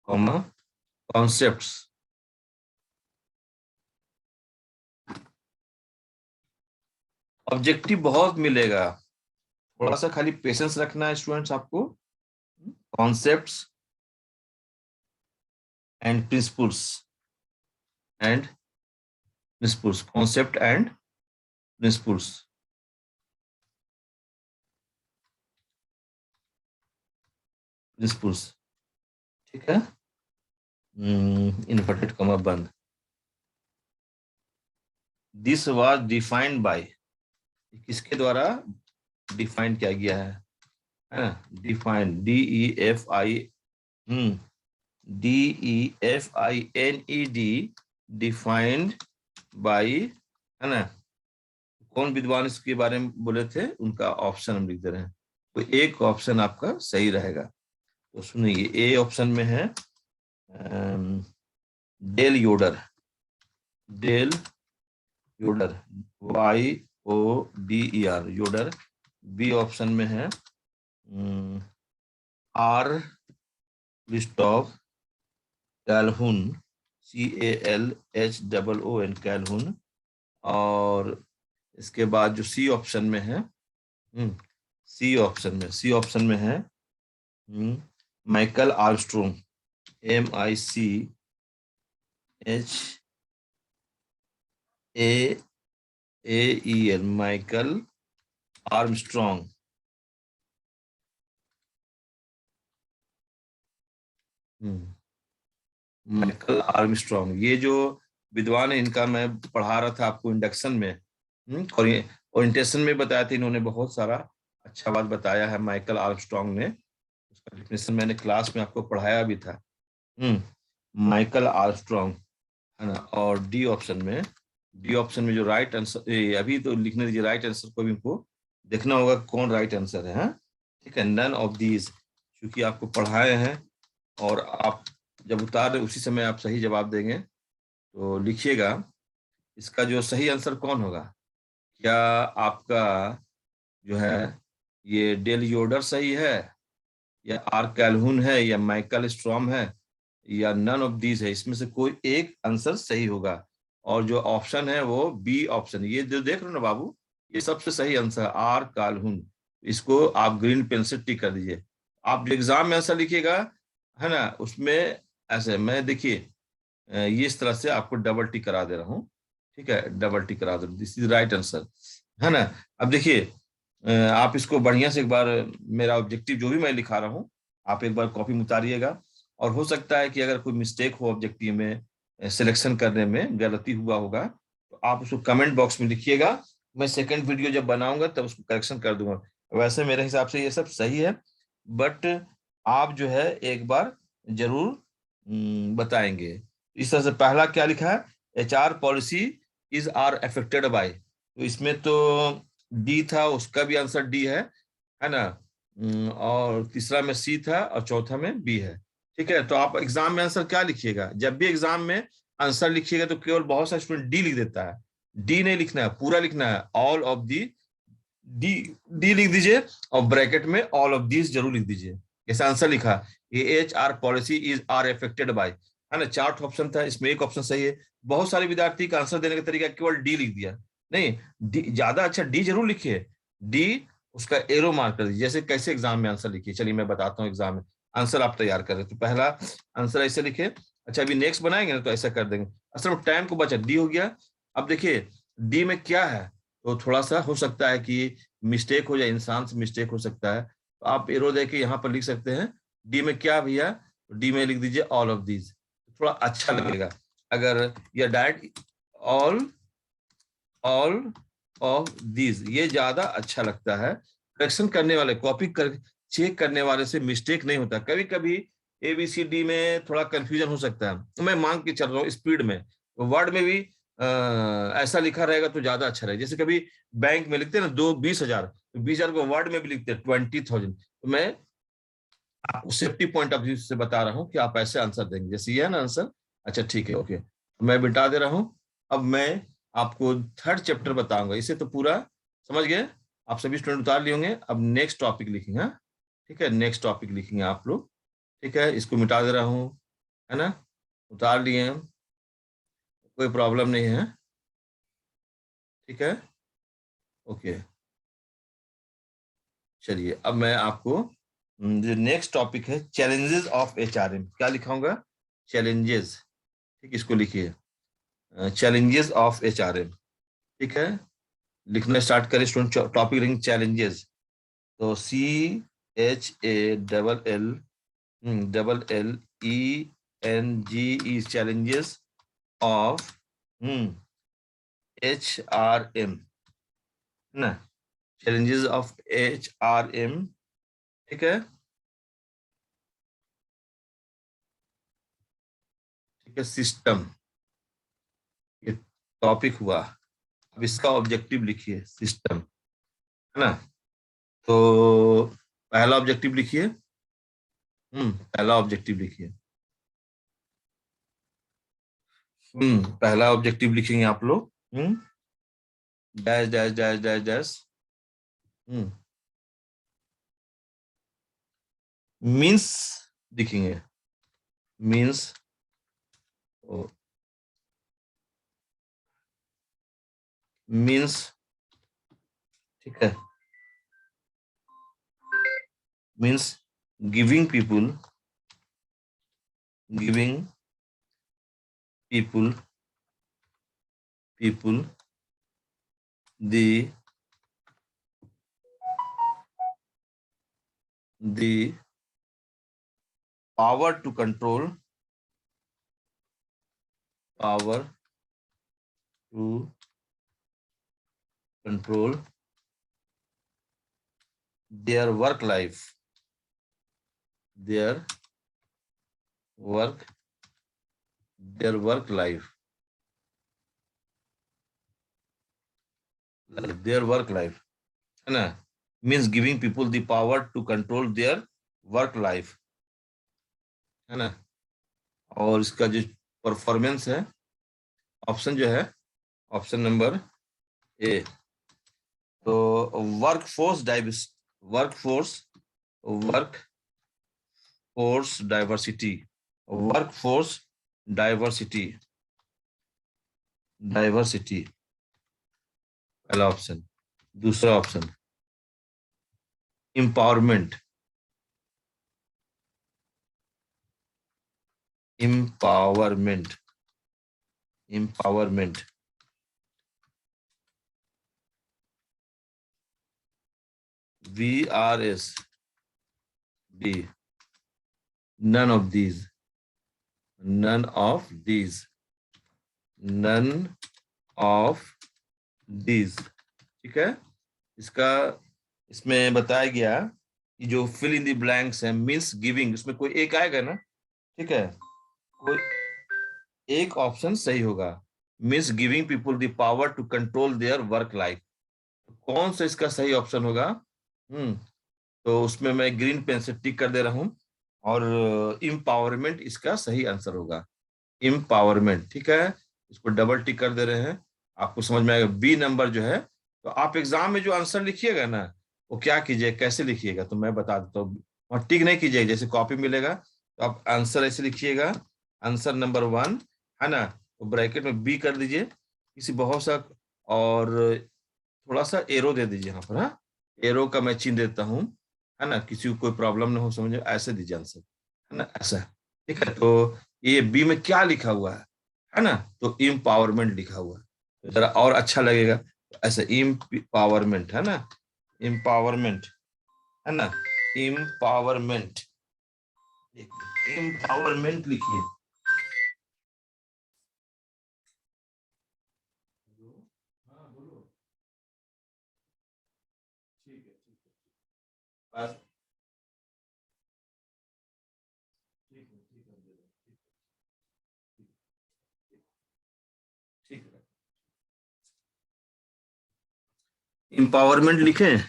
comma concepts objective बहुत मिलेगा थोड़ा सा खाली पेशेंस रखना है स्टूडेंट्स आपको concepts and principles concept and principles ठीक है इन्वर्टेड कॉमा बंद दिस वाज डिफाइंड बाय किसके द्वारा डिफाइन किया गया है डिफाइंड DEFINED डिफाइंड बाय है ना कौन विद्वान इसके बारे में बोले थे उनका ऑप्शन हम लिख दे रहे हैं तो एक ऑप्शन आपका सही रहेगा तो सुनिए ए ऑप्शन में है डेल योडर YODER योडर बी ऑप्शन में है आर लिस्टॉफ कैलहुन CALHOON कैलहुन और इसके बाद जो सी ऑप्शन में है सी ऑप्शन में है Michael Armstrong MICHAEL Michael Armstrong Michael Armstrong ये जो विद्वान है इनका मैं पढ़ा रहा था आपको इंडक्शन में और ओरिएंटेशन में बताया था इन्होंने बहुत सारा अच्छा बात बताया है माइकल आर्मस्ट्रॉन्ग ने उसका डेफिनेशन मैंने क्लास में आपको पढ़ाया भी था माइकल आर्मस्ट्रॉन्ग है ना और डी ऑप्शन में जो राइट आंसर अभी तो लिखने दीजिए राइट आंसर को भी इनको देखना होगा कौन राइट आंसर है ठीक है नन ऑफ दीज क्योंकि आपको पढ़ाए हैं और आप जब उतार रहे उसी समय आप सही जवाब देंगे तो लिखिएगा इसका जो सही आंसर कौन होगा क्या आपका जो है ये डेल योडर सही है या आर कैलहुन है या माइकल स्ट्रॉम है या नन ऑफ दीज है इसमें से कोई एक आंसर सही होगा और जो ऑप्शन है वो बी ऑप्शन ये जो देख रहे हो ना बाबू ये सबसे सही आंसर है आर कैलहुन इसको आप ग्रीन पेन से टिक कर दीजिए आप जो एग्जाम में आंसर लिखिएगा है ना उसमें ऐसे मैं देखिए ये इस तरह से आपको डबल टिक करा दे रहा हूँ ठीक है डबल टिक करा दे दिस इज राइट आंसर है ना अब देखिए आप इसको बढ़िया से एक बार मेरा ऑब्जेक्टिव जो भी मैं लिखा रहा हूँ आप एक बार कॉपी में उतारिएगा और हो सकता है कि अगर कोई मिस्टेक हो ऑब्जेक्टिव में सिलेक्शन करने में गलती हुआ होगा तो आप उसको कमेंट बॉक्स में लिखिएगा मैं सेकंड वीडियो जब बनाऊंगा तब उसको करेक्शन कर दूंगा वैसे मेरे हिसाब से ये सब सही है बट आप जो है एक बार जरूर बताएंगे इस तरह से पहला क्या लिखा है HR policy is are affected by तो इसमें तो डी था उसका भी आंसर डी है ना और तीसरा में सी था और चौथा में बी है। ठीक है, तो आप एग्जाम में आंसर क्या लिखिएगा? जब भी एग्जाम में आंसर लिखिएगा तो केवल बहुत सारे स्टूडेंट डी लिख देता है। डी नहीं लिखना है, पूरा लिखना है, all of the, D, D लिख दीजिए और ब्रैकेट में ऑल ऑफ दीज जरूर लिख दीजिए। जैसे आंसर लिखा, ये H R policy is are affected by, है ना, 4 ऑप्शन था, इसमें एक ऑप्शन सही है। बहुत सारे विद्यार्थी का आंसर देने का तरीका केवल डी लिख दिया। नहीं, डी ज्यादा अच्छा, डी जरूर लिखिए, डी उसका एरो मार्क कर दीजिए। जैसे कैसे एग्जाम में आंसर लिखिए, चलिए मैं बताता हूँ। एग्जाम में आंसर आप तैयार करें तो पहला आंसर ऐसे लिखे। अच्छा, अभी नेक्स्ट बनाएंगे ना तो ऐसा कर देंगे। असल में टाइम को बचा, डी हो गया। अब देखिए डी में क्या है, तो थोड़ा सा हो सकता है कि मिस्टेक हो जाए, इंसान से मिस्टेक हो सकता है, तो आप एरो दे के यहाँ पर लिख सकते हैं। डी में क्या भैया, डी में लिख दीजिए ऑल ऑफ दीज, थोड़ा अच्छा लगेगा। अगर यह direct all, all of these, ये ज्यादा अच्छा लगता है। करेक्शन करने वाले, कॉपी कर चेक करने वाले से मिस्टेक नहीं होता। कभी कभी ABCD में थोड़ा कंफ्यूजन हो सकता है, तो मैं मांग के चल रहा हूँ स्पीड में, तो वर्ड में भी ऐसा लिखा रहेगा तो ज्यादा अच्छा रहेगा। जैसे कभी बैंक में लिखते हैं ना 20,000, तो 20,000 को वर्ड में भी लिखते हैं 20,000। तो मैं आपको सेफ्टी पॉइंट ऑफ व्यू से बता रहा हूँ कि आप ऐसे आंसर देंगे। जैसे ये है ना आंसर, अच्छा ठीक है, ओके, मैं मिटा दे रहा हूँ। अब मैं आपको थर्ड चैप्टर बताऊंगा, इसे तो पूरा समझ गए आप, सभी स्टूडेंट उतार लिए होंगे। अब नेक्स्ट टॉपिक लिखेंगे, हाँ? ठीक है, नेक्स्ट टॉपिक लिखेंगे आप लोग। ठीक है, इसको मिटा दे रहा हूँ, है ना, उतार लिए हम, कोई प्रॉब्लम नहीं है। ठीक है, ओके, चलिए अब मैं आपको जो नेक्स्ट टॉपिक है, चैलेंजेस ऑफ HRM, क्या लिखाऊंगा? चैलेंजेस। ठीक, इसको लिखिए, चैलेंजेस ऑफ HRM। ठीक है, लिखना स्टार्ट करें स्टूडेंट। टॉपिक लिखेंगे चैलेंजेस, तो CHALLENGE, चैलेंजेस ऑफ HRM, है ना, चैलेंजेस ऑफ HRM। ठीक है, ठीक है, सिस्टम, ये टॉपिक हुआ। अब इसका ऑब्जेक्टिव लिखिए, सिस्टम, है ना। तो पहला ऑब्जेक्टिव लिखिए, पहला ऑब्जेक्टिव लिखिए, पहला ऑब्जेक्टिव लिखेंगे आप लोग, dash dash dash dash dash, means लिखेंगे, मीन्स, मीन्स, ठीक है, means giving people, giving people, people the the power to control, power to control their work life, their work, their work life, their work life, है ना, means giving people the power to control their work life, है ना। और इसका जो performance है, option जो है, ऑप्शन नंबर ए, तो work force diverse, work force, work force diversity, work force diversity, diversity, पहला ऑप्शन। दूसरा option empowerment, empowerment, empowerment, VRS D, none of these, none of these, none of these। ठीक है, इसका, इसमें बताया गया कि जो फिल इन द ब्लैंक्स है, मीन्स गिविंग, उसमें कोई एक आएगा ना, ठीक है, कोई एक ऑप्शन सही होगा, means giving people the power to control their work life. कौन सा इसका सही ऑप्शन होगा? तो तो उसमें मैं ग्रीन पेन से टिक कर दे रहा हूँ, और इम्पावरमेंट इसका सही आंसर होगा। इम्पावरमेंट, ठीक है। इसको डबल टिक कर दे रहे हैं, आपको समझ में आएगा। बी नंबर जो है, तो आप एग्जाम में जो आंसर लिखिएगा ना, वो क्या कीजिए, कैसे लिखिएगा, तो मैं बता देता हूँ। वहाँ टिक नहीं कीजिएगा, जैसे कॉपी मिलेगा तो आप आंसर ऐसे लिखिएगा, आंसर नंबर 1, है ना, तो ब्रैकेट में बी कर दीजिए किसी बहुत सा, और थोड़ा सा एरो दे दीजिए यहाँ पर। हाँ, एरो का मैं चिन्ह देता हूँ, है ना, किसी को कोई प्रॉब्लम ना हो समझ में, ऐसे दीजिए आंसर, है ना, ऐसा। ठीक है, तो ये बी में क्या लिखा हुआ है ना, तो इम्पावरमेंट लिखा हुआ है, तो जरा और अच्छा लगेगा, तो ऐसे इम्पावरमेंट, है ना, इम्पावरमेंट, है ना, इम्पावरमेंट, इम्पावरमेंट लिखिए। हाँ बोलो। ठीक है, ठीक है, बस, ठीक है, ठीक है, ठीक है, ठीक है। इम्पावरमेंट लिखें,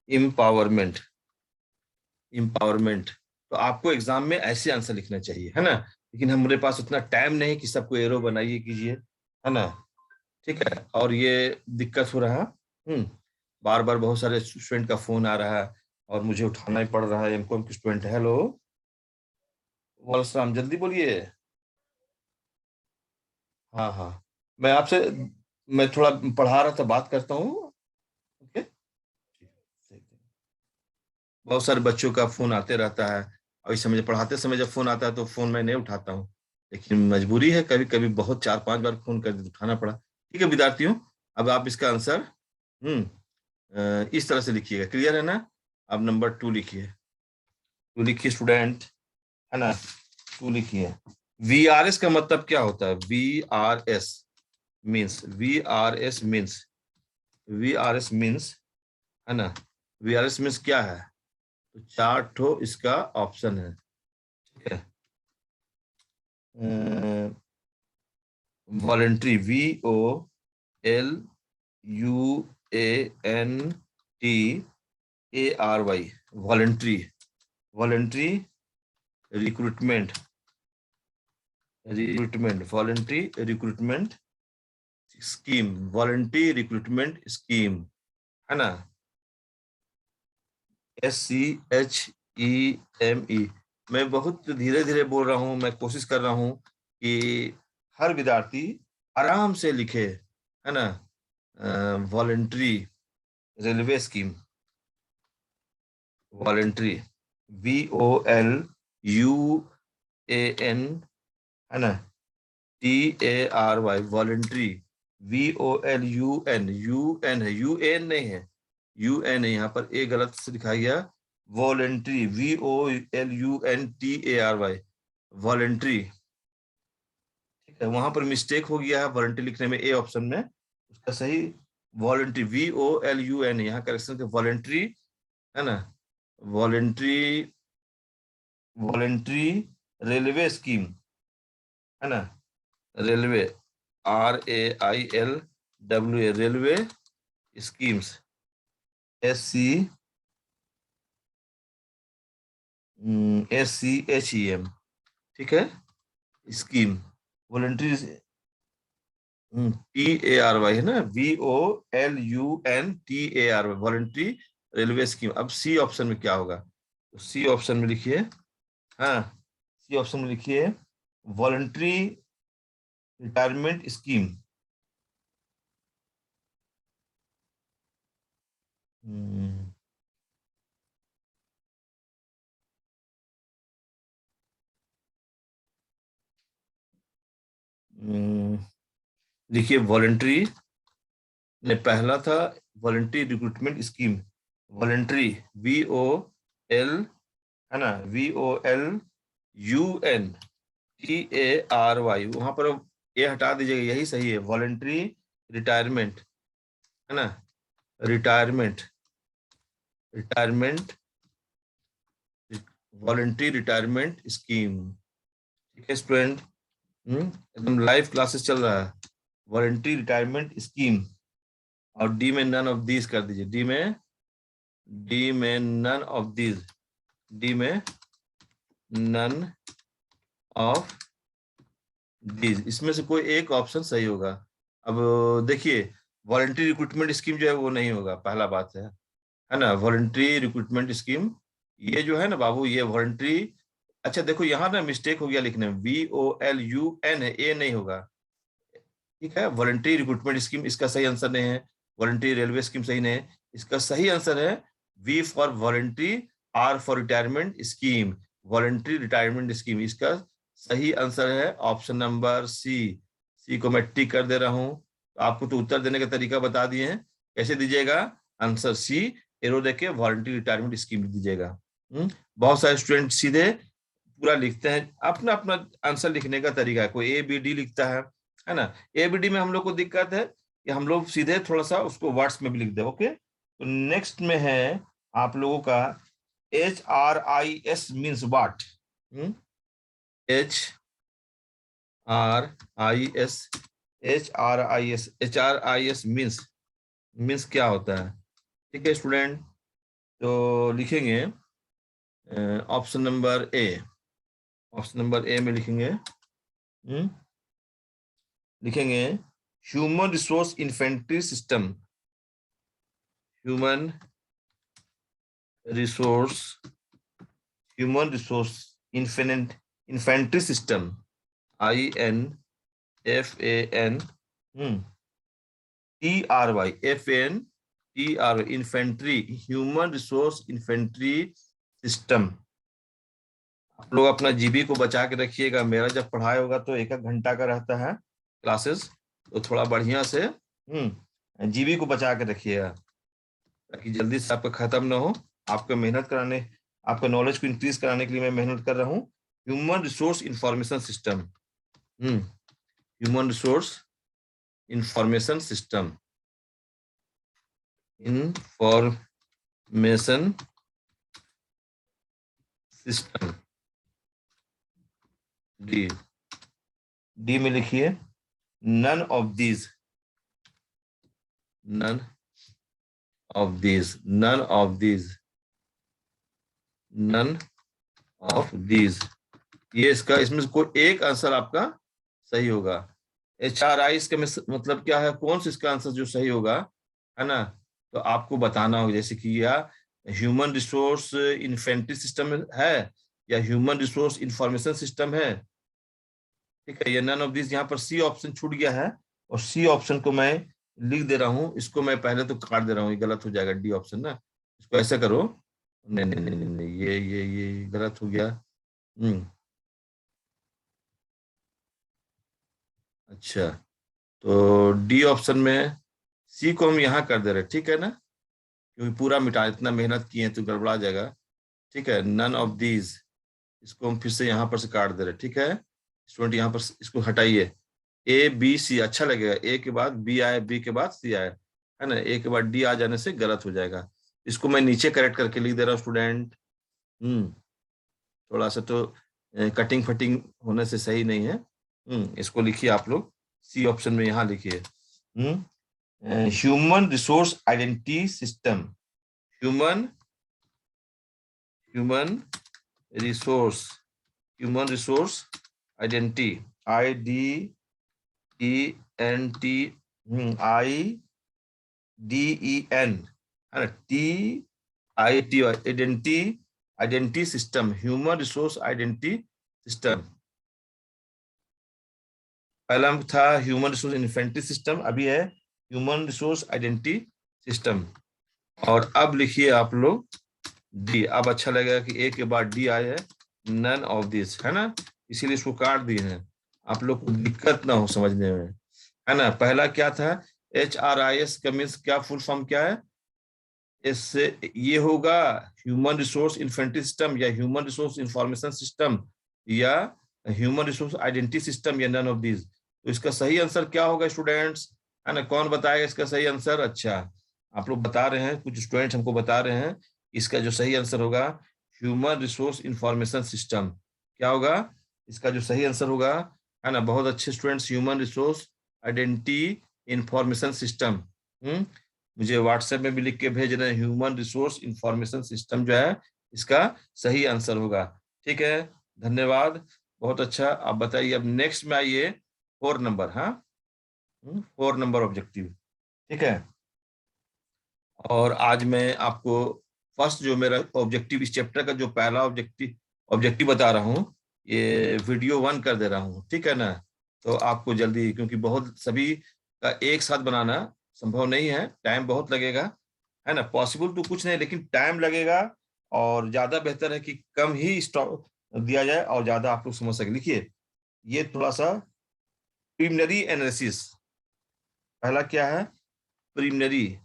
इम्पावरमेंट, इम्पावरमेंट, तो आपको एग्जाम में ऐसे आंसर लिखना चाहिए, है ना, लेकिन हमारे पास उतना टाइम नहीं कि सबको एरो बनाइए कीजिए, है ना। ठीक है, और ये दिक्कत हो रहा है। बार बार बहुत सारे स्टूडेंट का फोन आ रहा है, और मुझे उठाना ही पड़ रहा है। एमकॉम के स्टूडेंट, हेलो, वालेकुम, जल्दी बोलिए। हाँ हाँ, मैं आपसे, मैं थोड़ा पढ़ा रहा था, बात करता हूँ। ओके, बहुत सारे बच्चों का फोन आते रहता है, और इस समय पढ़ाते समय जब फोन आता है तो फोन मैं नहीं उठाता हूँ, लेकिन मजबूरी है, कभी कभी बहुत 4-5 बार फोन कर उठाना पड़ा। ठीक है विद्यार्थियों, अब आप इसका आंसर इस तरह से लिखिएगा, क्लियर है ना। अब नंबर 2 लिखिए, 2 लिखिए स्टूडेंट, है ना, 2 लिखिए। VRS का मतलब क्या होता है, VRS means, VRS means, VRS means, है ना, VRS मीन्स क्या है, तो 4 ठो इसका ऑप्शन है, ठीक है। Voluntary, VOLUNTARY, voluntary, voluntary recruitment, recruitment, voluntary recruitment scheme, voluntary recruitment scheme, है ना, SCHEME। मैं बहुत धीरे धीरे बोल रहा हूँ, मैं कोशिश कर रहा हूँ कि हर विद्यार्थी आराम से लिखे, है ना। Voluntary railway scheme, voluntary, VOLUNTARY, है ना, TARY, वॉलेंट्री, VOLUN, UN नहीं है, UN है, यहाँ पर ए गलत से दिखाया गया, वॉलेंट्री, VOLUNTARY, वॉलेंट्री। ठीक है, वहां पर मिस्टेक हो गया है वॉलेंट्री लिखने में, ए ऑप्शन में, उसका सही वॉलेंट्री, VOLUN, यहाँ करेक्शन के वॉलेंट्री, है ना, वॉलेंट्री, वॉलेंट्री रेलवे स्कीम, है ना, railway, RAILWA, railway schemes, SCHEM, ठीक है, स्कीम, वॉलेंट्री, TARY, है ना, VOLUNTARY, वॉलेंट्री रेलवे स्कीम। अब सी ऑप्शन में क्या होगा, तो सी ऑप्शन में लिखिए, हाँ, सी ऑप्शन में लिखिए वॉलेंट्री रिटायरमेंट स्कीम। हम्म, हम्म, लिखिए वॉलेंट्री, ने पहला था voluntary recruitment scheme, voluntary, VOL, है ना, VOLUNTARY, वहां पर ये हटा दीजिएगा, यही सही है, वॉलेंट्री रिटायरमेंट, है ना, retirement, retirement, voluntary retirement scheme. ठीक है स्टूडेंट, एकदम लाइव क्लासेस चल रहा है, वॉलेंट्री रिटायरमेंट स्कीम, और डी में नन ऑफ दीज कर दीजिए, डी में डी में नन ऑफ दीज, डी में नन ऑफ दीज, इसमें से कोई एक ऑप्शन सही होगा। अब देखिए, वॉलंटरी रिक्रूटमेंट स्कीम जो है वो नहीं होगा, पहला बात है ना। वॉलंटरी रिक्रूटमेंट स्कीम ये जो है ना बाबू, ये वॉलंटरी, अच्छा देखो यहाँ ना मिस्टेक हो गया लिखने में, VOLUN है, ए नहीं होगा, ठीक है। वॉलंटरी रिक्रूटमेंट स्कीम इसका सही आंसर नहीं है। वॉलंटरी रेलवे स्कीम सही नहीं है, इसका सही आंसर है V for voluntary, R for retirement scheme, voluntary retirement scheme, इसका सही आंसर है ऑप्शन नंबर सी। सी को मैं टिक कर दे रहा हूं। तो आपको तो उत्तर देने का तरीका बता दिए हैं, कैसे दीजिएगा आंसर सी, एरो देके वॉलंटरी रिटायरमेंट स्कीम दीजिएगा। बहुत सारे स्टूडेंट सीधे पूरा लिखते हैं, अपना अपना आंसर लिखने का तरीका है, कोई A B D लिखता है ना। ABD में हम लोग को दिक्कत है कि हम लोग सीधे थोड़ा सा उसको वर्ड्स में भी लिख दे। ओके, तो नेक्स्ट में है आप लोगों का HRIS means what. HRIS, HRIS means क्या होता है, ठीक है स्टूडेंट। तो लिखेंगे option number A, option number A में लिखेंगे, लिखेंगे human resource infantry system, human resource, human resource infantry system, INFANTRY infantry, human resource infantry system. आप लोग अपना जीबी को बचा के रखिएगा, मेरा जब पढ़ाई होगा तो 1-1 घंटा का रहता है क्लासेस, तो थोड़ा बढ़िया से जीबी को बचा के रखिएगा ताकि जल्दी से आपका खत्म ना हो। आपका मेहनत कराने, आपका नॉलेज को इंक्रीज कराने के लिए मैं मेहनत कर रहा हूँ। Human resource information system, human resource information system, information system, D, D में लिखिए none of these, none of these, none of these, none of these, ये इसका, इसमें से कोई एक आंसर आपका सही होगा। HRI इसका मतलब क्या है, कौन सा इसका आंसर जो सही होगा, है ना। तो आपको बताना होगा, जैसे कि या ह्यूमन रिसोर्स इन्फेंट्री सिस्टम है या ह्यूमन रिसोर्स इंफॉर्मेशन सिस्टम है, ठीक है। ये नन ऑफ दिस, यहाँ पर सी ऑप्शन छूट गया है और सी ऑप्शन को मैं लिख दे रहा हूँ, इसको मैं पहले तो काट दे रहा हूँ, ये गलत हो जाएगा डी ऑप्शन ना। इसको ऐसा करो, नहीं नहीं नहीं नहीं, नहीं ये गलत हो गया। अच्छा, तो डी ऑप्शन में सी को हम यहाँ कर दे रहे, ठीक है ना, क्योंकि पूरा मिटा, इतना मेहनत किए हैं तो गड़बड़ा जाएगा, ठीक है। नन ऑफ दीज, इसको हम फिर से यहाँ पर से काट दे रहे, ठीक है स्टूडेंट। यहाँ पर इसको हटाइए, ABC अच्छा लगेगा, ए के बाद बी आए, बी के बाद सी आए, है ना। ए के बाद डी आ जाने से गलत हो जाएगा। इसको मैं नीचे करेक्ट करके लिख दे रहा हूँ स्टूडेंट। थोड़ा सा तो कटिंग फटिंग होने से सही नहीं है। इसको लिखिए आप लोग, सी ऑप्शन में यहाँ लिखिए human resource identity system, human human resource, human resource identity, IDENTIDEN, है ना, TITY, identity system, human resource identity system. पहला था ह्यूमन रिसोर्स इन्फेंट्री सिस्टम, अभी है ह्यूमन रिसोर्स आइडेंटिटी सिस्टम। और अब लिखिए आप लोग डी, अब अच्छा लगेगा कि ए के बाद डी आए है, नन ऑफ दिस, है ना, इसीलिए इसको काट दिए हैं, आप लोग को दिक्कत ना हो समझने में, है ना। पहला क्या था, HRIS का मीन्स क्या, फुल फॉर्म क्या है, इससे ये होगा ह्यूमन रिसोर्स इन्फेंट्री सिस्टम या ह्यूमन रिसोर्स इंफॉर्मेशन सिस्टम या ह्यूमन रिसोर्स आइडेंटिटी सिस्टम या नन ऑफ दिस। तो इसका सही आंसर क्या होगा स्टूडेंट्स, है ना, कौन बताएगा इसका सही आंसर। अच्छा, आप लोग बता रहे हैं, कुछ स्टूडेंट्स हमको बता रहे हैं, इसका जो सही आंसर होगा ह्यूमन रिसोर्स इंफॉर्मेशन सिस्टम, क्या होगा इसका जो सही आंसर होगा, है ना। बहुत अच्छे students, human resource identity information system. मुझे व्हाट्सएप में भी लिख के भेज रहे हैं। ह्यूमन रिसोर्स इंफॉर्मेशन सिस्टम जो है इसका सही आंसर होगा। ठीक है, धन्यवाद, बहुत अच्छा। आप बताइए, अब नेक्स्ट में आइए 4 नंबर। हाँ, 4 नंबर ऑब्जेक्टिव। ठीक है, और आज मैं आपको फर्स्ट जो मेरा ऑब्जेक्टिव, इस चैप्टर का जो पहला ऑब्जेक्टिव ऑब्जेक्टिव बता रहा हूँ, ये वीडियो 1 कर दे रहा हूँ। ठीक है ना, तो आपको जल्दी, क्योंकि बहुत सभी का एक साथ बनाना संभव नहीं है, टाइम बहुत लगेगा, है ना। पॉसिबल तो कुछ नहीं, लेकिन टाइम लगेगा, और ज्यादा बेहतर है कि कम ही स्टॉप दिया जाए और ज्यादा आप लोग समझ सके। लिखिए, ये थोड़ा सा प्रीलिमिनरी एनालिसिस, पहला क्या है, प्रीलिमिनरी।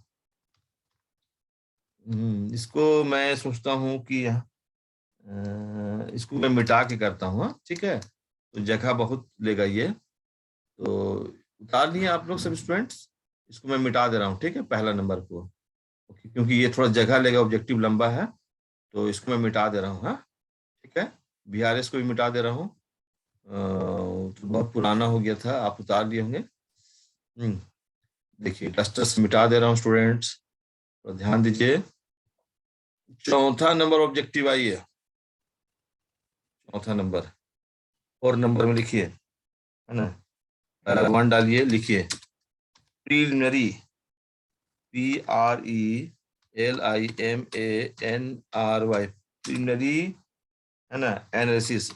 इसको मैं सोचता हूँ कि इसको मैं मिटा के करता हूँ। हाँ, ठीक है, तो जगह बहुत लेगा ये, तो उतार लिए आप लोग सब स्टूडेंट्स। इसको मैं मिटा दे रहा हूँ, ठीक है, पहला नंबर को। क्योंकि ये थोड़ा जगह लेगा, ऑब्जेक्टिव लंबा है, तो इसको मैं मिटा दे रहा हूँ। हाँ, ठीक है, बीआरएस को भी मिटा दे रहा हूँ। तो बहुत पुराना हो गया था, आप उतार लिए होंगे। देखिए, डस्टर मिटा दे रहा हूँ स्टूडेंट्स, तो ध्यान दीजिए। चौथा नंबर ऑब्जेक्टिव आइए, चौथा नंबर, 4 नंबर में लिखिए, है ना, पहला 1 डालिए, लिखिए प्रीलिमिनरी, PRELIMANRY, प्रीलिमिनरी, है ना, एनालिसिस,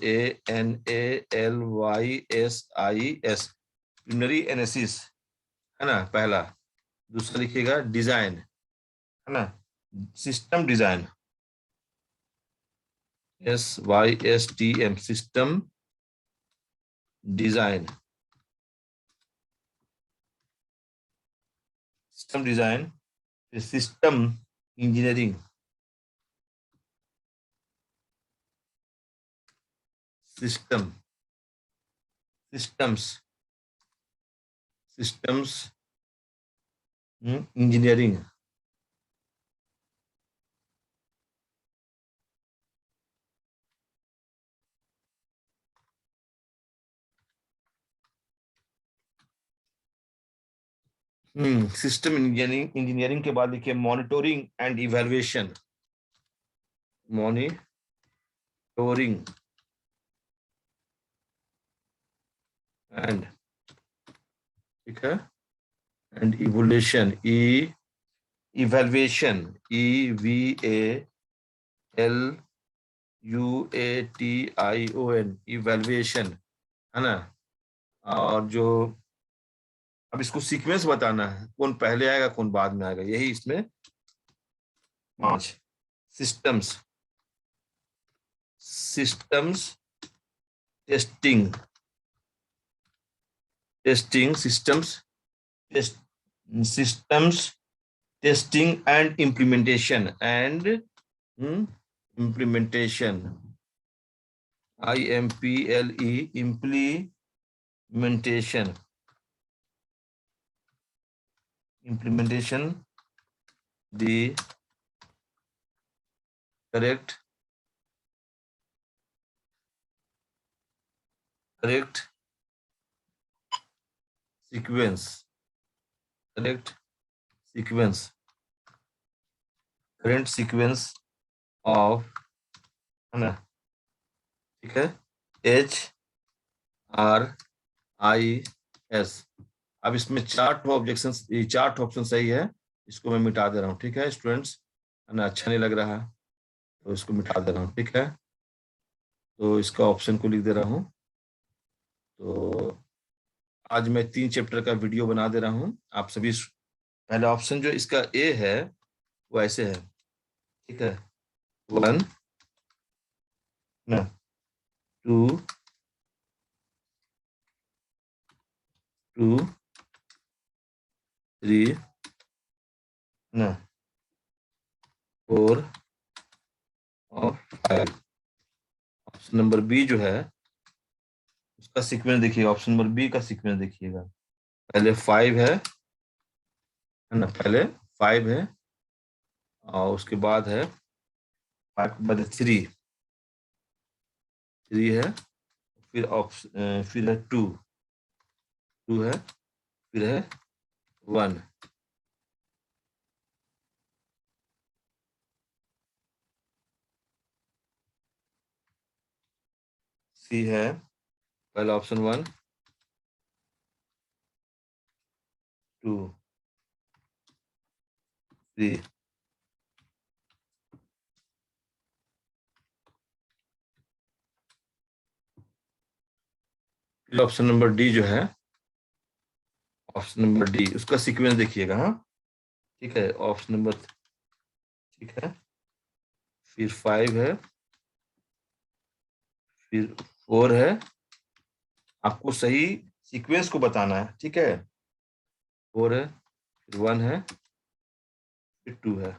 ANALYSIS, प्रीलिमिनरी एनालिसिस, है ना, पहला। दूसरा लिखिएगा डिजाइन, है ना, system design, SYSTM, system design, system design. फिर system engineering, system, systems, systems engineering. System engineering, engineering के बाद लिखिए monitoring and evaluation, monitoring and, ठीक है, and evolution, evaluation, EVALUATION, evaluation, है ना। और जो, अब इसको सीक्वेंस बताना है, कौन पहले आएगा कौन बाद में आएगा, यही इसमें 5। Systems, systems testing, testing systems, test systems testing and implementation, and implementation, IMPLE, implementation, implementation, the correct, correct sequence, correct sequence, current sequence of, है ना, ठीक है, HRIS। अब इसमें 4 ऑब्जेक्शन, ये 4 ऑप्शन सही है, इसको मैं मिटा दे रहा हूँ। ठीक है स्टूडेंट्स, है ना, अच्छा नहीं लग रहा है, तो इसको मिटा दे रहा हूँ। ठीक है, तो इसका ऑप्शन को लिख दे रहा हूँ। तो आज मैं 3 चैप्टर का वीडियो बना दे रहा हूँ आप सभी। पहला ऑप्शन जो इसका ए है वो ऐसे है, ठीक है, 1, ना, 2, 2, 3, ना, 4 और 5। ऑप्शन नंबर बी जो है उसका सीक्वेंस देखिए, ऑप्शन नंबर बी का सीक्वेंस देखिएगा, पहले 5 है ना, पहले 5 है, और उसके बाद है 5 के बाद 3, 3 है, फिर ऑप्शन, फिर है 2, 2 है, फिर है 1, सी है, पहला ऑप्शन 1, 2, 3। ऑप्शन नंबर डी जो है, ऑप्शन नंबर डी, उसका सीक्वेंस देखिएगा। हाँ, ठीक है, ऑप्शन नंबर, ठीक है, फिर 5 है, फिर 4 है। आपको सही सीक्वेंस को बताना है, ठीक है। 4 है, फिर 1 है, फिर 2 है।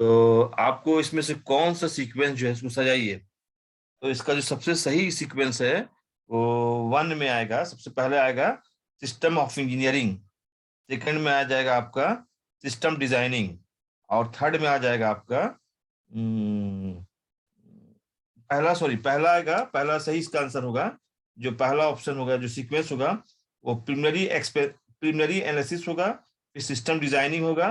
तो आपको इसमें से कौन सा सीक्वेंस जो है इसको सजाइए। तो इसका जो सबसे सही सीक्वेंस है वो 1 में आएगा। सबसे पहले आएगा सिस्टम ऑफ इंजीनियरिंग, सेकंड में आ जाएगा आपका सिस्टम डिजाइनिंग, और थर्ड में आ जाएगा आपका पहला आएगा, पहला सही इसका आंसर होगा। जो पहला ऑप्शन होगा, जो सीक्वेंस होगा, वो प्रिलिमिनरी एनालिसिस होगा, फिर सिस्टम डिजाइनिंग होगा,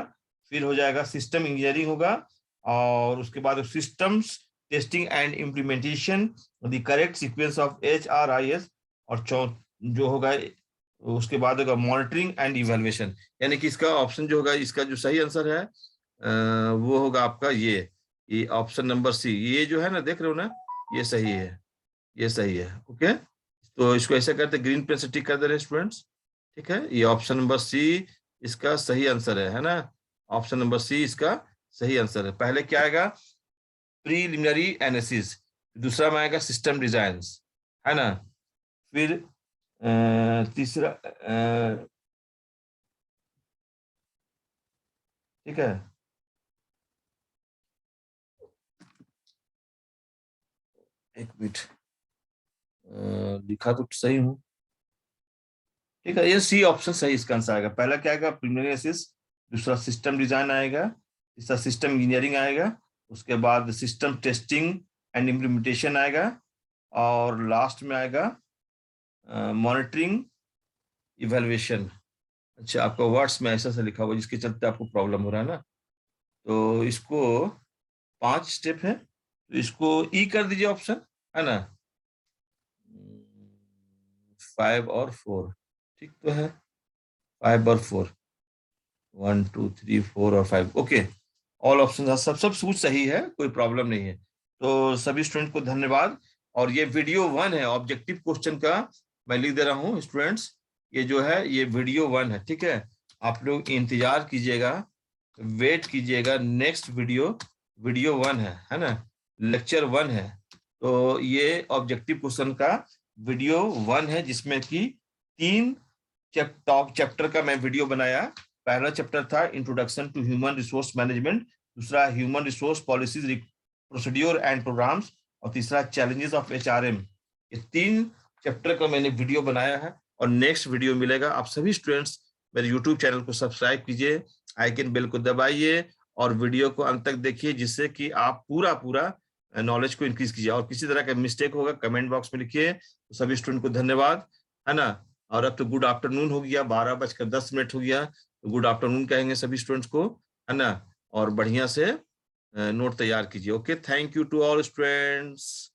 फिर हो जाएगा सिस्टम इंजीनियरिंग होगा, और उसके बाद systems testing and implementation, the correct sequence of HRIS, और जो होगा उसके बाद होगा मॉनिटरिंग एंड इवेल्युएशन। यानी कि इसका ऑप्शन जो होगा, इसका जो सही आंसर है वो होगा आपका ये ऑप्शन नंबर सी। ये जो है ना, देख रहे हो ना, ये सही है, ये सही है। ओके, तो इसको ऐसे करते, ग्रीन पेन से टिक कर दे रहे स्टूडेंट्स। ठीक है, ये ऑप्शन नंबर सी इसका सही आंसर है ना। ऑप्शन नंबर सी इसका सही आंसर है। पहले क्या आएगा, प्रीलिमिनरी एनालिसिस, दूसरा में आएगा सिस्टम डिजाइन, है ना। फिर तीसरा, ठीक है, एक मिनट, लिखा तो सही हूँ। ठीक है, ये सी ऑप्शन सही इसका आंसर आएगा। पहला क्या आएगा, प्रीलिमिनरी एनालिसिस, दूसरा सिस्टम डिजाइन आएगा, तीसरा सिस्टम इंजीनियरिंग आएगा, उसके बाद सिस्टम टेस्टिंग एंड इम्प्लीमेंटेशन आएगा, और लास्ट में आएगा मॉनिटरिंग इवेल्युएशन। अच्छा, आपका वर्ड्स में ऐसा लिखा हुआ जिसके चलते आपको प्रॉब्लम हो रहा है ना। तो इसको 5 स्टेप है, तो इसको ई कर दीजिए ऑप्शन, है ना। 5 और 4, ठीक तो है, 5 और 4, 1 2 3 4 और 5। ओके, ऑल ऑप्शन सब सब सूच सही है, कोई प्रॉब्लम नहीं है। तो सभी स्टूडेंट को धन्यवाद। और ये वीडियो 1 है ऑब्जेक्टिव क्वेश्चन का, मैं लिख दे रहा हूँ स्टूडेंट्स, ये जो है ये वीडियो 1 है, ठीक है। आप लोग इंतजार कीजिएगा, वेट कीजिएगा, नेक्स्ट वीडियो 1 है ना, लेक्चर 1 है। तो ये ऑब्जेक्टिव क्वेश्चन का वीडियो 1 है, जिसमें कि 3 टॉप चैप्टर का मैं वीडियो बनाया। पहला चैप्टर था introduction to human resource management, दूसरा human resource policies procedure and programs, और तीसरा चैलेंजेस ऑफ HRM। ये 3 चैप्टर का मैंने वीडियो बनाया है, और नेक्स्ट वीडियो मिलेगा। आप सभी स्टूडेंट्स मेरे यूट्यूब चैनल को सब्सक्राइब कीजिए, आइकन बेल को दबाइए, और वीडियो को अंत तक देखिए, जिससे कि आप पूरा नॉलेज को इंक्रीज कीजिए। और किसी तरह का मिस्टेक होगा कमेंट बॉक्स में लिखिए। तो सभी स्टूडेंट को धन्यवाद, है ना। और अब तो गुड आफ्टरनून हो गया, 12:10 हो गया, तो गुड आफ्टरनून कहेंगे सभी स्टूडेंट्स को, है ना। और बढ़िया से नोट तैयार कीजिए। Okay, thank you to all students.